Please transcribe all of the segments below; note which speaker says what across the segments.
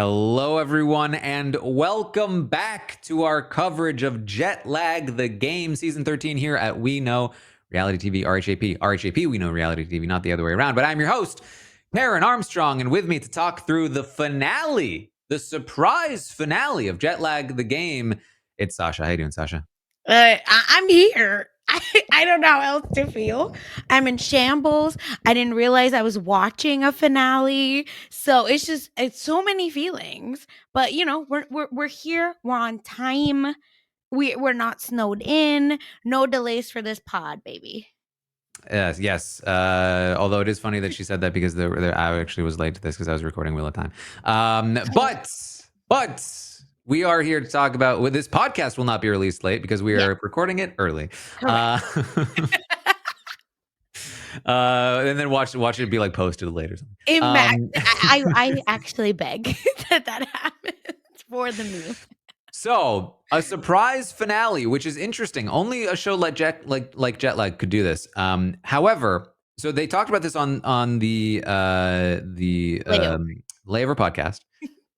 Speaker 1: Hello, everyone, and welcome back to our coverage of Jet Lag, the game, season 13 here at We Know Reality TV, RHAP. RHAP, We Know Reality TV, not the other way around. But I'm your host, Taran Armstrong, and with me to talk through the finale, the surprise finale of Jet Lag, the game, it's Sasha. How you doing, Sasha?
Speaker 2: I'm here. I don't know how else to feel. I'm in shambles. I didn't realize I was watching a finale. So it's so many feelings. But we're here. We're on time. We're not snowed in. No delays for this pod, baby.
Speaker 1: Yes. Although it is funny that she said that because I actually was late to this because I was recording Wheel of Time. But we are here to talk about. This podcast will not be released late because we are recording it early. And then watch it be like posted later.
Speaker 2: I actually beg that happens for the meme.
Speaker 1: So a surprise finale, which is interesting. Only a show like Jet Lag could do this. However, so they talked about this on the Layover podcast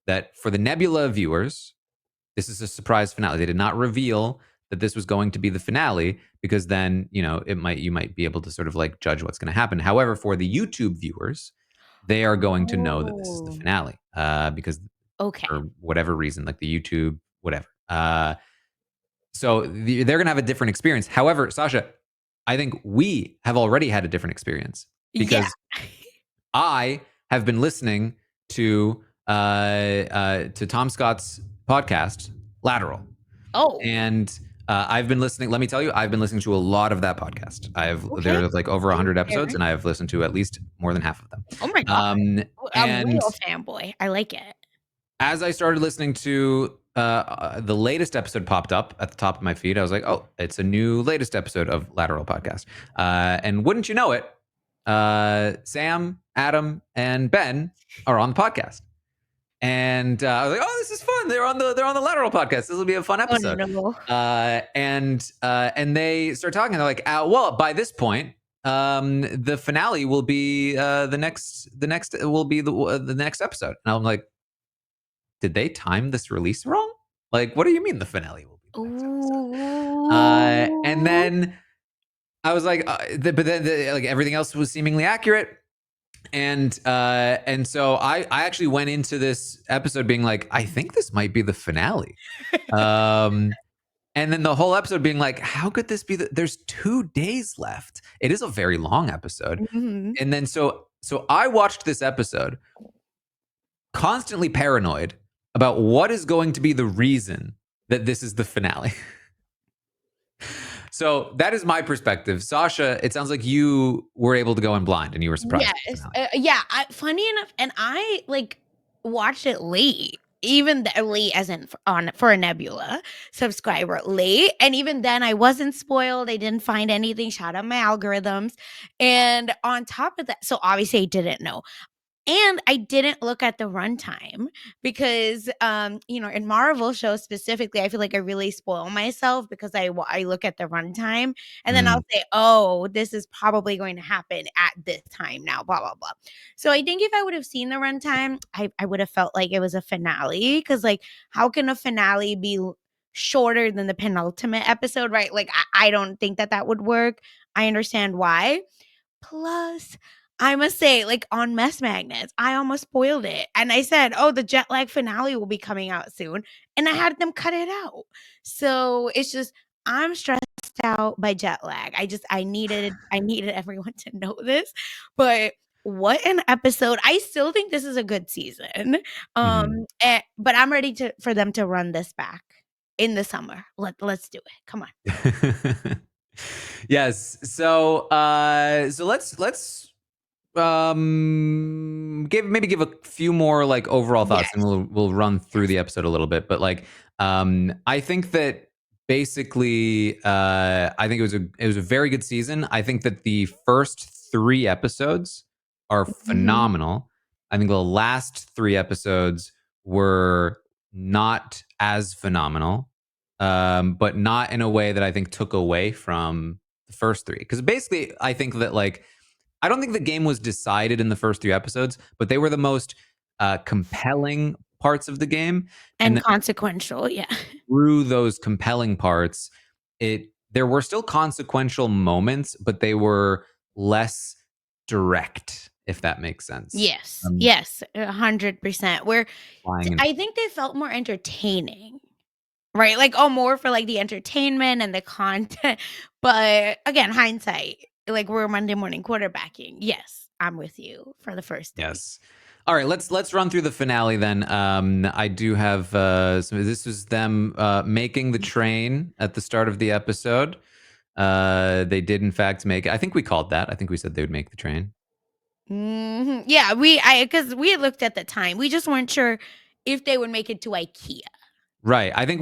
Speaker 1: that for the Nebula viewers, this is a surprise finale. They did not reveal that this was going to be the finale because then you might be able to sort of like judge what's going to happen. However, for the YouTube viewers, they are going to know that this is the finale because for whatever reason, like the YouTube whatever. So they're going to have a different experience. However, Sasha, I think we have already had a different experience because I have been listening to Tom Scott's podcast, Lateral. And I've been listening. Let me tell you, I've been listening to a lot of that podcast. There's like over 100 episodes, and I have listened to at least more than half of them.
Speaker 2: Oh my god! I'm a real fanboy. I like it.
Speaker 1: As I started listening to the latest episode popped up at the top of my feed. I was like, oh, it's a new latest episode of Lateral Podcast. And wouldn't you know it, Sam, Adam, and Ben are on the podcast. And I was like, oh, this is fun. They're on the Lateral Podcast. This will be a fun episode. And they start talking. They're like, well, by this point, the finale will be the next episode. And I'm like, did they time this release wrong? Like, what do you mean the finale will be the next episode? And then I was like, but then like everything else was seemingly accurate. And so I actually went into this episode being like, I think this might be the finale. And then the whole episode being like, how could this be? There's 2 days left. It is a very long episode.
Speaker 2: Mm-hmm.
Speaker 1: And then so I watched this episode constantly paranoid about what is going to be the reason that this is the finale. So that is my perspective. Sasha, it sounds like you were able to go in blind and you were surprised.
Speaker 2: Yes. Funny enough, and I like watched it late. Even late as in for a Nebula subscriber late. And even then I wasn't spoiled. I didn't find anything. Shout out my algorithms. And on top of that, so obviously I didn't know. And I didn't look at the runtime because, in Marvel shows specifically, I feel like I really spoil myself because I look at the runtime and then I'll say, oh, this is probably going to happen at this time now, blah, blah, blah. So I think if I would have seen the runtime, I would have felt like it was a finale because, like, how can a finale be shorter than the penultimate episode, right? Like, I don't think that would work. I understand why. Plus, I must say, like on Mess Magnets, I almost spoiled it. And I said, oh, the Jet Lag finale will be coming out soon. And I had them cut it out. So it's just, I'm stressed out by jet lag. I needed everyone to know this. But what an episode. I still think this is a good season. But I'm ready for them to run this back in the summer. Let's do it. Come on.
Speaker 1: Yes. So let's give a few more like overall thoughts, and we'll run through the episode a little bit. But like I think that basically I think it was a very good season. I think that the first 3 episodes are phenomenal. I think the last 3 episodes were not as phenomenal, but not in a way that I think took away from the first 3. Because basically I think that like I don't think the game was decided in the first 3 episodes, but they were the most compelling parts of the game, and
Speaker 2: And
Speaker 1: then
Speaker 2: consequential, yeah.
Speaker 1: through those compelling parts, there were still consequential moments, but they were less direct, if that makes sense.
Speaker 2: Yes, yes, 100%. Where
Speaker 1: Flying and
Speaker 2: I think they felt more entertaining, right? Like, oh, more for, like, the entertainment and the content, but again, hindsight, like, we're Monday morning quarterbacking. Yes, I'm with you for the first 3.
Speaker 1: yes. All right, let's run through the finale then. I do have this was them making the train at the start of the episode. They did in fact make it. I think we called that. I think we said they would make the train.
Speaker 2: Mhm. Yeah, because we looked at the time. We just weren't sure if they would make it to IKEA.
Speaker 1: Right. I think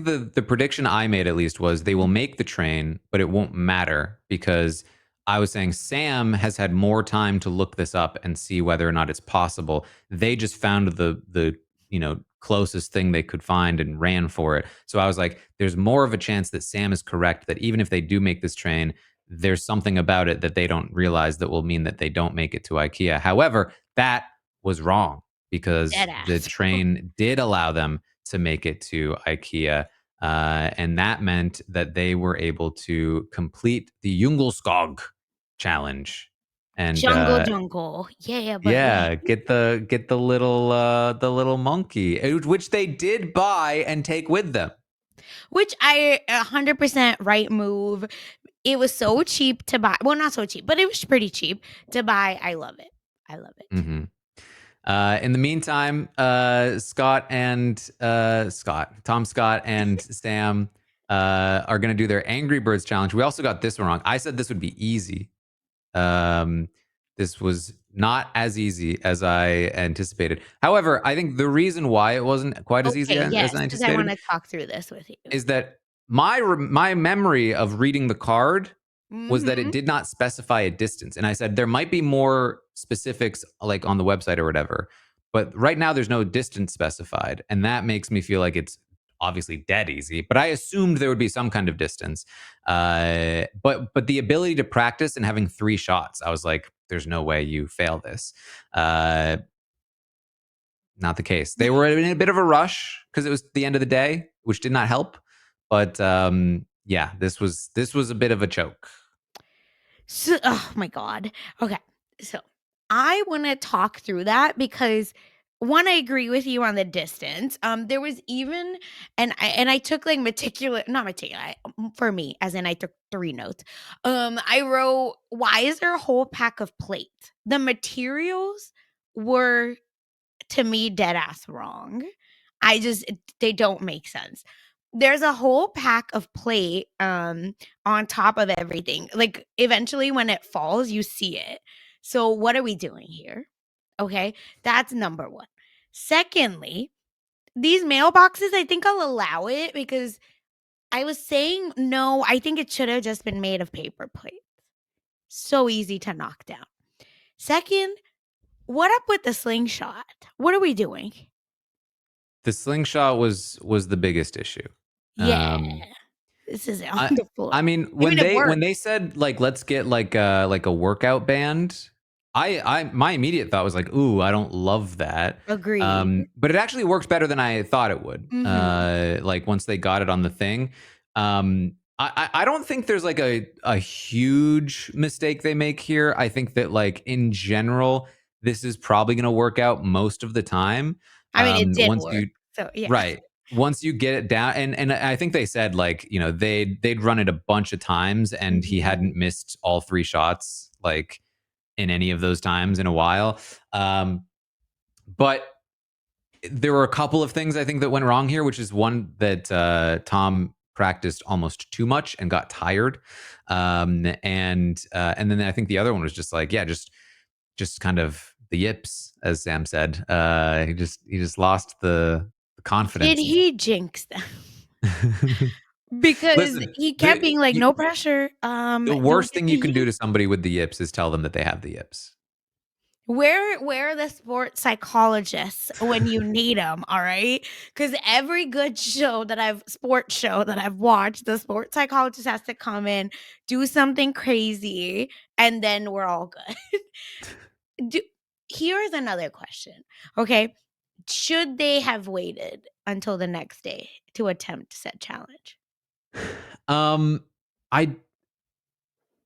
Speaker 1: the prediction I made at least was they will make the train, but it won't matter because I was saying Sam has had more time to look this up and see whether or not it's possible. They just found the closest thing they could find and ran for it. So I was like, there's more of a chance that Sam is correct, that even if they do make this train, there's something about it that they don't realize that will mean that they don't make it to IKEA. However, that was wrong because the
Speaker 2: Deadass.
Speaker 1: train did allow them to make it to IKEA. And that meant that they were able to complete the Jungelskog challenge. And
Speaker 2: Jungle, jungle. Yeah, buddy.
Speaker 1: yeah, get the little monkey, which they did buy and take with them.
Speaker 2: Which I 100% right move. It was so cheap to buy. Well, not so cheap, but it was pretty cheap to buy. I love it. I love it.
Speaker 1: Hmm. In the meantime, Tom Scott and Sam are going to do their Angry Birds challenge. We also got this one wrong. I said this would be easy. Um, this was not as easy as I anticipated. However, I think the reason why it wasn't quite as easy
Speaker 2: Okay,
Speaker 1: as
Speaker 2: yes,
Speaker 1: I
Speaker 2: because I
Speaker 1: anticipated
Speaker 2: wanna talk through this with you.
Speaker 1: is that my memory of reading the card was that it
Speaker 2: Mhm.
Speaker 1: did not specify a distance, and I said there might be more specifics like on the website or whatever, but right now there's no distance specified, and that makes me feel like it's obviously dead easy. But I assumed there would be some kind of distance. But the ability to practice and having 3 shots, I was like, there's no way you fail this. Uh, Not the case. They were in a bit of a rush because it was the end of the day, which did not help. But yeah, this was a bit of a choke.
Speaker 2: So oh my god. Okay. So, I wanna talk through that because, 1, I agree with you on the distance. There was even and I took, like, meticulous not meticulous, for me, as in I took 3 notes. I wrote, "Why is there a whole pack of plates?" The materials were, to me, dead ass wrong. They don't make sense. There's a whole pack of plate, on top of everything. Like, eventually, when it falls, you see it. So, what are we doing here? Okay, that's number 1. Secondly, these mailboxes, I think I'll allow it because I was saying, "No, I think it should have just been made of paper plate." So easy to knock down. Second, what up with the slingshot? What are we doing?
Speaker 1: The slingshot was the biggest issue.
Speaker 2: Yeah.
Speaker 1: Um,
Speaker 2: This is on
Speaker 1: I
Speaker 2: the floor.
Speaker 1: I mean,
Speaker 2: Even it
Speaker 1: when
Speaker 2: worked.
Speaker 1: they said like let's get like a workout band, I my immediate thought was like, ooh, I don't love that.
Speaker 2: Agreed.
Speaker 1: But it actually works better than I thought it would.
Speaker 2: Mhm.
Speaker 1: Like once they got it on the thing. I don't think there's like a huge mistake they make here. I think that like in general, this is probably going to work out most of the time.
Speaker 2: I mean, it did
Speaker 1: Once
Speaker 2: work.
Speaker 1: you
Speaker 2: So, yeah.
Speaker 1: Right. Once you get it down, and I think they said like they'd run it a bunch of times, and he
Speaker 2: Mhm.
Speaker 1: hadn't missed all 3 shots like in any of those times in a while. But there were a couple of things I think that went wrong here, which is one that Tom practiced almost too much and got tired, and then I think the other one was just like just kind of the yips, as Sam said. He just lost the
Speaker 2: Did
Speaker 1: confidence.
Speaker 2: he jinx them? Because
Speaker 1: Listen,
Speaker 2: he kept being like, "No pressure,
Speaker 1: the
Speaker 2: don't
Speaker 1: worst
Speaker 2: get
Speaker 1: thing
Speaker 2: the
Speaker 1: you can do
Speaker 2: yips."
Speaker 1: to somebody with the yips is tell them that they have the yips.
Speaker 2: Where are the sports psychologists when you need them? All right? Because every good sports show that I've watched, the sports psychologist has to come in, do something crazy, and then we're all good. Do Here's another question, okay? should they have waited until the next day to attempt said challenge?
Speaker 1: Um, I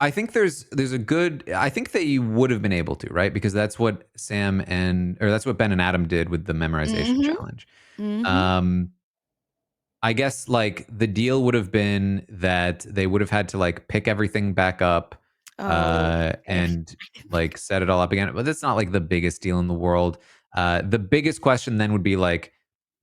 Speaker 1: I think there's a good. I think that you would have been able to, right? Because that's what that's what Ben and Adam did with the memorization
Speaker 2: Mhm,
Speaker 1: challenge.
Speaker 2: mhm.
Speaker 1: Um, I guess like the deal would have been that they would have had to like pick everything back up,
Speaker 2: Oh, okay.
Speaker 1: and like set it all up again. But that's not like the biggest deal in the world. The biggest question then would be like,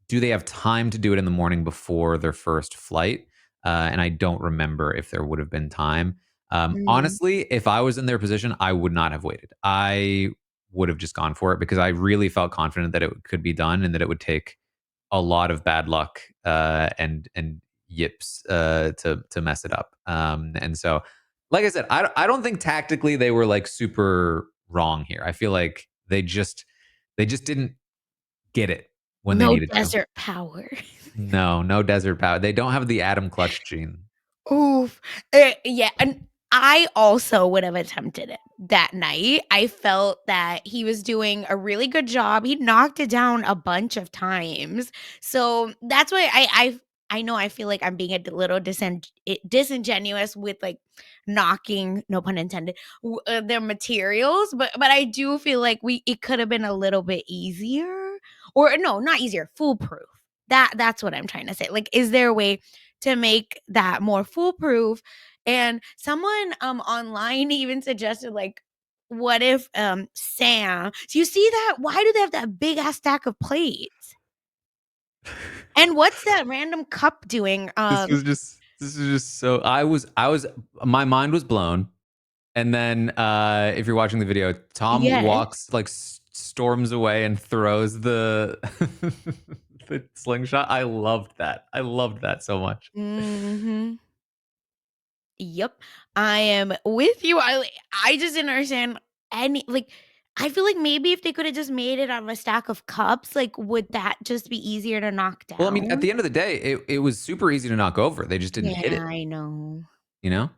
Speaker 1: do they have time to do it in the morning before their first flight? And I don't remember if there would have been time.
Speaker 2: Mm.
Speaker 1: Honestly, if I was in their position, I would not have waited. I would have just gone for it because I really felt confident that it could be done and that it would take a lot of bad luck and yips to mess it up. And so, like I said, I don't think tactically they were like super wrong here. I feel like they just didn't get it when they
Speaker 2: No
Speaker 1: needed to.
Speaker 2: desert power.
Speaker 1: No, no desert power. They don't have the Atom Clutch gene.
Speaker 2: Oof. Yeah, and I also would have attempted it that night. I felt that he was doing a really good job. He knocked it down a bunch of times. So that's why I know I feel like I'm being a little disingenuous with like knocking, no pun intended, their materials, but I do feel like we it could have been a little bit easier, or no, not easier, foolproof. That's what I'm trying to say. Like, is there a way to make that more foolproof? And someone online even suggested like, what if Sam, do you see that? Why do they have that big ass stack of plates? And what's that random cup doing?
Speaker 1: This was just so I was my mind was blown. And then if you're watching the video, Tom
Speaker 2: Yes.
Speaker 1: walks like storms away and throws the the slingshot. I loved that. I loved that so much.
Speaker 2: Mhm. Yep. I am with you. I just didn't understand any like, I feel like maybe if they could have just made it out of a stack of cups, like, would that just be easier to knock
Speaker 1: Well, I mean, at
Speaker 2: down?
Speaker 1: the end of the day, it was super easy to knock over. They just didn't hit
Speaker 2: Yeah,
Speaker 1: it,
Speaker 2: I know.
Speaker 1: you know?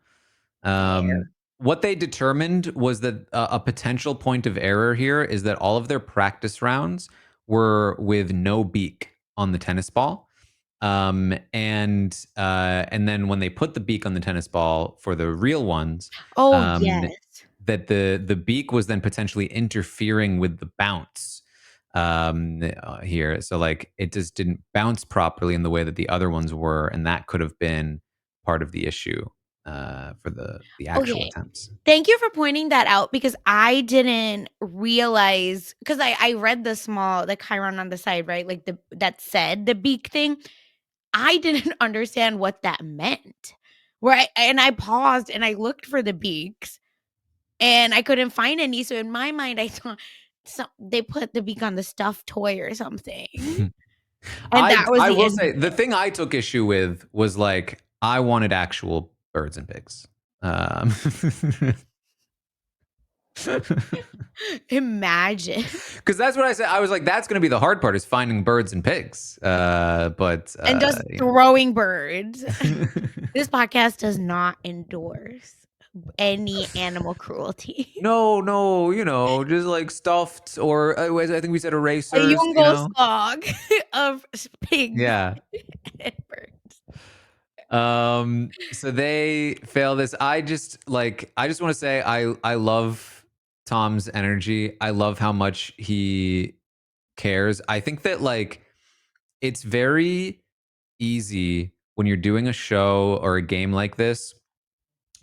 Speaker 2: Fair.
Speaker 1: What they determined was that a potential point of error here is that all of their practice rounds were with no beak on the tennis ball. And then when they put the beak on the tennis ball for the real ones,
Speaker 2: Oh,
Speaker 1: um,
Speaker 2: yes.
Speaker 1: that the beak was then potentially interfering with the bounce here. So like it just didn't bounce properly in the way that the other ones were, and that could have been part of the issue for the actual
Speaker 2: Okay.
Speaker 1: attempts.
Speaker 2: Thank you for pointing that out because I didn't realize, because I read the chyron on the side, right? Like that said the beak thing. I didn't understand what that meant. Right. And I paused and I looked for the beaks and I couldn't find any. So in my mind, I thought they put the beak on the stuffed toy or something. And
Speaker 1: I
Speaker 2: that was
Speaker 1: I
Speaker 2: the
Speaker 1: will
Speaker 2: end of
Speaker 1: say the thing I took issue with was like I wanted actual birds and pigs. Um,
Speaker 2: it. Imagine.
Speaker 1: Because that's what I said. I was like, that's going to be the hard part is finding birds and pigs. But
Speaker 2: And just
Speaker 1: you
Speaker 2: throwing birds.
Speaker 1: know,
Speaker 2: This podcast does not endorse any animal cruelty.
Speaker 1: no, no, just like stuffed or I think we said
Speaker 2: A
Speaker 1: erasers.
Speaker 2: Yungoslog of pigs
Speaker 1: Yeah.
Speaker 2: and birds.
Speaker 1: So they fail this. I just want to say I love Tom's energy. I love how much he cares. I think that like it's very easy when you're doing a show or a game like this.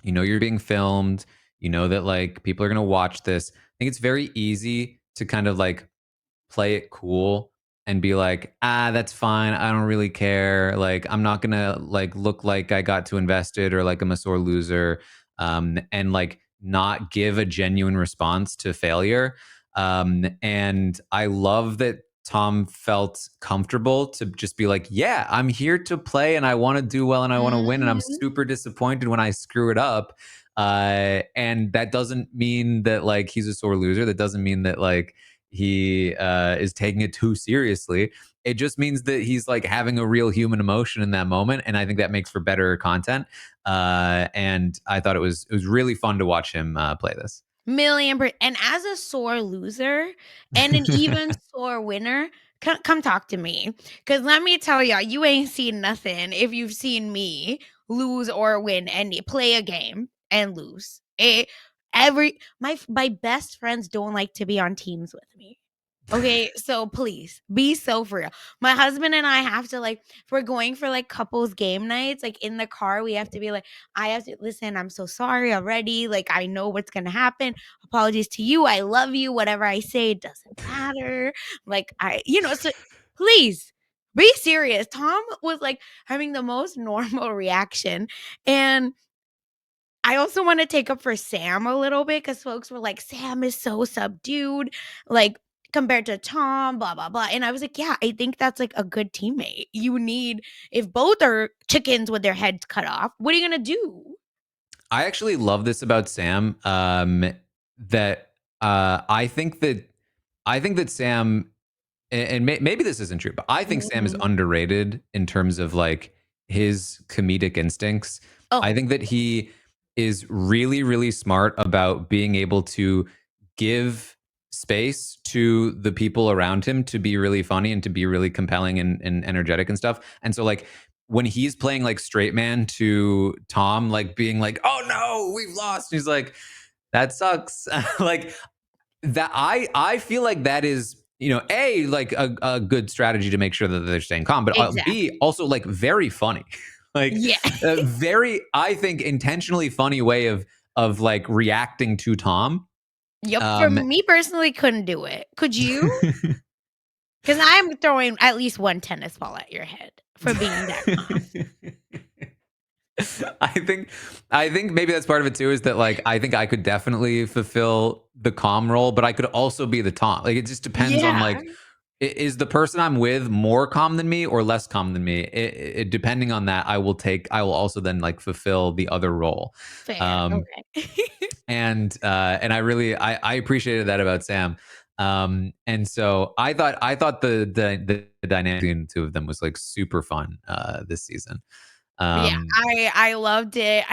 Speaker 1: You're being filmed. You know that like people are going to watch this. I think it's very easy to kind of like play it cool and be like, that's fine. I don't really care. Like, I'm not gonna like look like I got too invested or like I'm a sore loser, and like not give a genuine response to failure. And I love that Tom felt comfortable to just be like, yeah, I'm here to play and I want to do well and I want to win. And I'm
Speaker 2: Mhm.
Speaker 1: super disappointed when I screw it up. And that doesn't mean that like he's a sore loser. That doesn't mean that like he is taking it too seriously. It just means that he's like having a real human emotion in that moment, and I think that makes for better content. And I thought it was really fun to watch him play this.
Speaker 2: Million per and as a sore loser and an even sore winner, come talk to me. Cause let me tell y'all, you ain't seen nothing if you've seen me lose or win and play a game and lose. My best friends don't like to be on teams with me. Okay, so please be so for real. My husband and I have to like, if we're going for like couples game nights, like in the car, we have to be like, I have to listen, I'm so sorry already. Like, I know what's gonna happen. Apologies to you. I love you. Whatever I say, it doesn't matter. Like, so please be serious. Tom was like having the most normal reaction. And I also want to take up for Sam a little bit because folks were like, Sam is so subdued, like compared to Tom, blah, blah, blah. And I was like, yeah, I think that's like a good teammate. You need, if both are chickens with their heads cut off, what are you going to do?
Speaker 1: I actually love this about Sam. That I think that Sam, and maybe this isn't true, but I think Sam is
Speaker 2: Mhm.
Speaker 1: underrated in terms of like his comedic instincts. I
Speaker 2: Oh,
Speaker 1: think that he is really, really smart about being able to give space to the people around him to be really funny and to be really compelling and energetic and stuff. And so, like, when he's playing like straight man to Tom, like being like, "Oh no, we've lost," he's like, "That sucks." Like, that I feel like that is, a like a good strategy to make sure that they're staying calm, but b
Speaker 2: exactly.
Speaker 1: also like very funny. Like
Speaker 2: Yeah.
Speaker 1: a very, I think, intentionally funny way of like reacting to Tom.
Speaker 2: Yep. For
Speaker 1: um
Speaker 2: me personally, couldn't do it. Could you? Because I'm throwing at least one tennis ball at your head for being that calm.
Speaker 1: I think I think maybe that's part of it too, is that like I think I could definitely fulfill the calm role, but I could also be the Tom. Like, it just depends on
Speaker 2: Yeah.
Speaker 1: like, is the person I'm with more calm than me or less calm than me? Depending on that, I will also then like fulfill the other role.
Speaker 2: Fair.
Speaker 1: Um,
Speaker 2: Okay.
Speaker 1: and I appreciated that about Sam. And so I thought the dynamic between the two of them was like super fun this season.
Speaker 2: Yeah,
Speaker 1: Um,
Speaker 2: I loved it.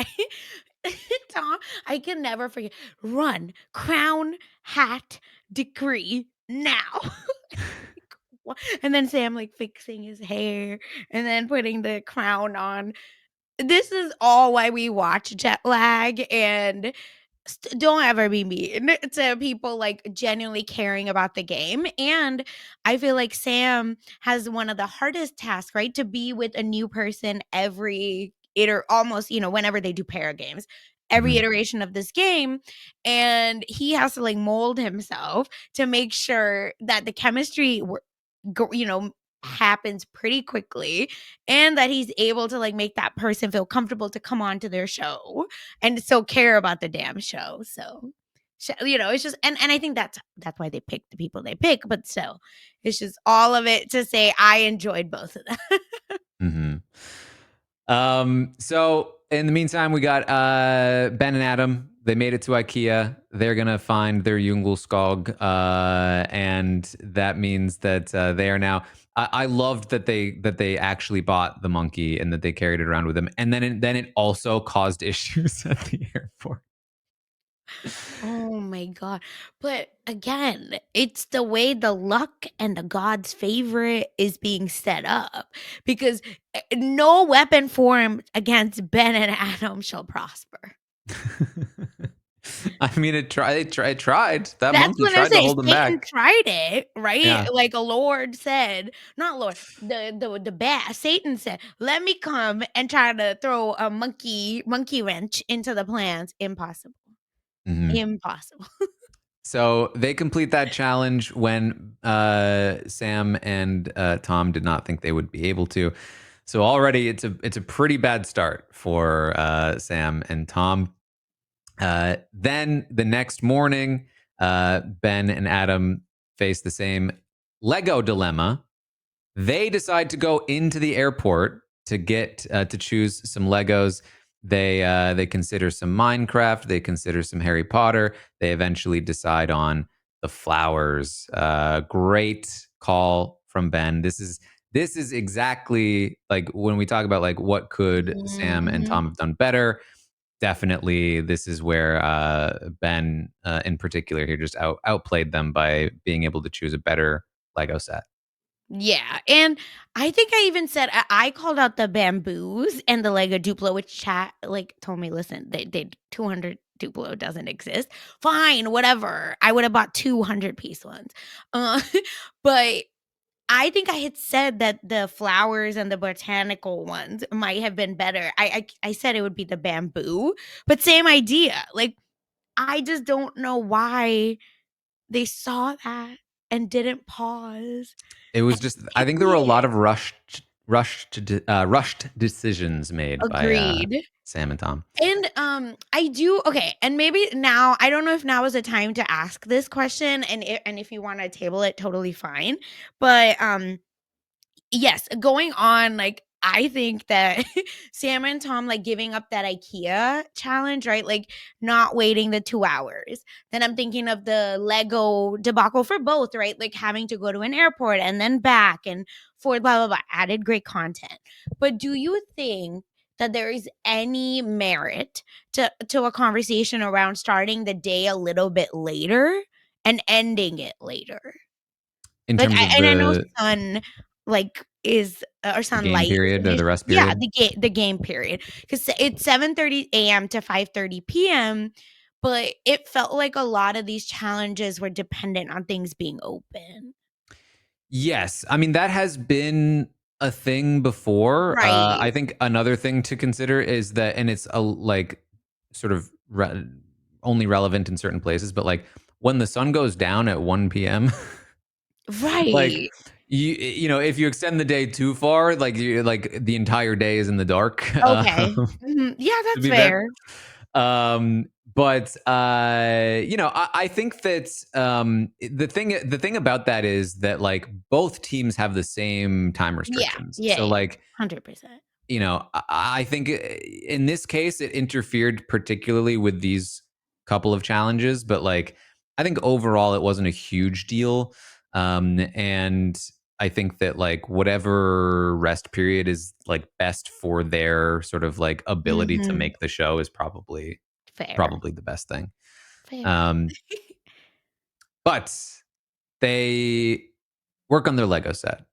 Speaker 2: Tom, I can never forget. Run, crown, hat, decree now. And then Sam like fixing his hair and then putting the crown on. This is all why we watch Jet Lag and don't ever be mean to people like genuinely caring about the game. And I feel like Sam has one of the hardest tasks, right? To be with a new person every almost, whenever they do para games, every
Speaker 1: mhm.
Speaker 2: iteration of this game. And he has to like mold himself to make sure that the chemistry happens pretty quickly and that he's able to like make that person feel comfortable to come on to their show and still care about the damn show. So, it's just and I think that's why they pick the people they pick. But still, it's just all of it to say I enjoyed both of them.
Speaker 1: Mhm. So in the meantime, we got Ben and Adam. They made it to IKEA. They're gonna find their Jungelskog, and that means that they are now. I loved that they actually bought the monkey and that they carried it around with them, and then it also caused issues at the airport.
Speaker 2: Oh my god! But again, it's the way the luck and the God's favorite is being set up because no weapon formed against Ben and Adam shall prosper.
Speaker 1: I mean, it tried. That
Speaker 2: That's
Speaker 1: monkey
Speaker 2: what I'm
Speaker 1: tried to
Speaker 2: saying.
Speaker 1: hold him
Speaker 2: Satan
Speaker 1: back.
Speaker 2: tried it, right?
Speaker 1: Yeah.
Speaker 2: Like a Lord said, not Lord, the bad Satan said, "Let me come and try to throw a monkey wrench into the plans." Impossible.
Speaker 1: Mhm.
Speaker 2: Impossible.
Speaker 1: So they complete that challenge when Sam and Tom did not think they would be able to. So already it's a pretty bad start for Sam and Tom. Then the next morning, Ben and Adam face the same Lego dilemma. They decide to go into the airport to get to choose some Legos. They consider some Minecraft. They consider some Harry Potter. They eventually decide on the flowers. Great call from Ben. This is exactly like when we talk about like what could Sam and
Speaker 2: Mhm.
Speaker 1: Tom have done better. Definitely, this is where Ben, in particular, here just outplayed them by being able to choose a better Lego set.
Speaker 2: Yeah, and I think I even said I called out the bamboos and the Lego Duplo, which chat, like, told me, "Listen, they 200 Duplo doesn't exist." Fine, whatever. I would have bought 200-piece ones. Uh, but I think I had said that the flowers and the botanical ones might have been better. I said it would be the bamboo, but same idea. Like, I just don't know why they saw that and didn't pause
Speaker 1: It was
Speaker 2: and
Speaker 1: just, I
Speaker 2: pick
Speaker 1: think there were a lot
Speaker 2: it.
Speaker 1: of rushed decisions made by
Speaker 2: Agreed.
Speaker 1: Sam and Tom.
Speaker 2: And, I do okay, and maybe now I don't know if now is the time to ask this question, and if you wanna table it, totally fine, but, yes, going on, like, I think that Sam and Tom, like, giving up that IKEA challenge, right? Like, not waiting the 2 hours. Then I'm thinking of the Lego debacle for both, right? Like, having to go to an airport and then back and forth, blah, blah, blah. Added great content. But do you think that there is any merit to a conversation around starting the day a little bit later and ending it later?
Speaker 1: In
Speaker 2: Like,
Speaker 1: terms of
Speaker 2: I know Sun, like, is or
Speaker 1: the game
Speaker 2: Sunlight is
Speaker 1: period
Speaker 2: in
Speaker 1: or
Speaker 2: his
Speaker 1: the rest
Speaker 2: yeah,
Speaker 1: period.
Speaker 2: the game period, 'cause it's 7:30 AM to 5:30 PM, but it felt like a lot of these challenges were dependent on things being open.
Speaker 1: Yes, I mean that has been a thing before. I
Speaker 2: Right.
Speaker 1: think another thing to consider is that, and it's a like sort of only relevant in certain places, but like when the sun goes down at 1 p.m., like
Speaker 2: Right.
Speaker 1: you know, if you extend the day too far, like you like the entire day is in the dark.
Speaker 2: Okay. Mhm. Yeah,
Speaker 1: To
Speaker 2: that's
Speaker 1: be fair.
Speaker 2: fair.
Speaker 1: Um, but you know, I think that the thing about that is that like both teams have the same time
Speaker 2: Yeah.
Speaker 1: restrictions.
Speaker 2: Yeah,
Speaker 1: So
Speaker 2: yeah.
Speaker 1: like,
Speaker 2: 100%.
Speaker 1: you know, I think in this case it interfered particularly with these couple of challenges, but like I think overall it wasn't a huge deal. And I think that like whatever rest period is like best for their sort of like ability to
Speaker 2: Mhm.
Speaker 1: make the show is
Speaker 2: Fair.
Speaker 1: probably the best thing.
Speaker 2: Fair.
Speaker 1: Um, but they work on their Lego set.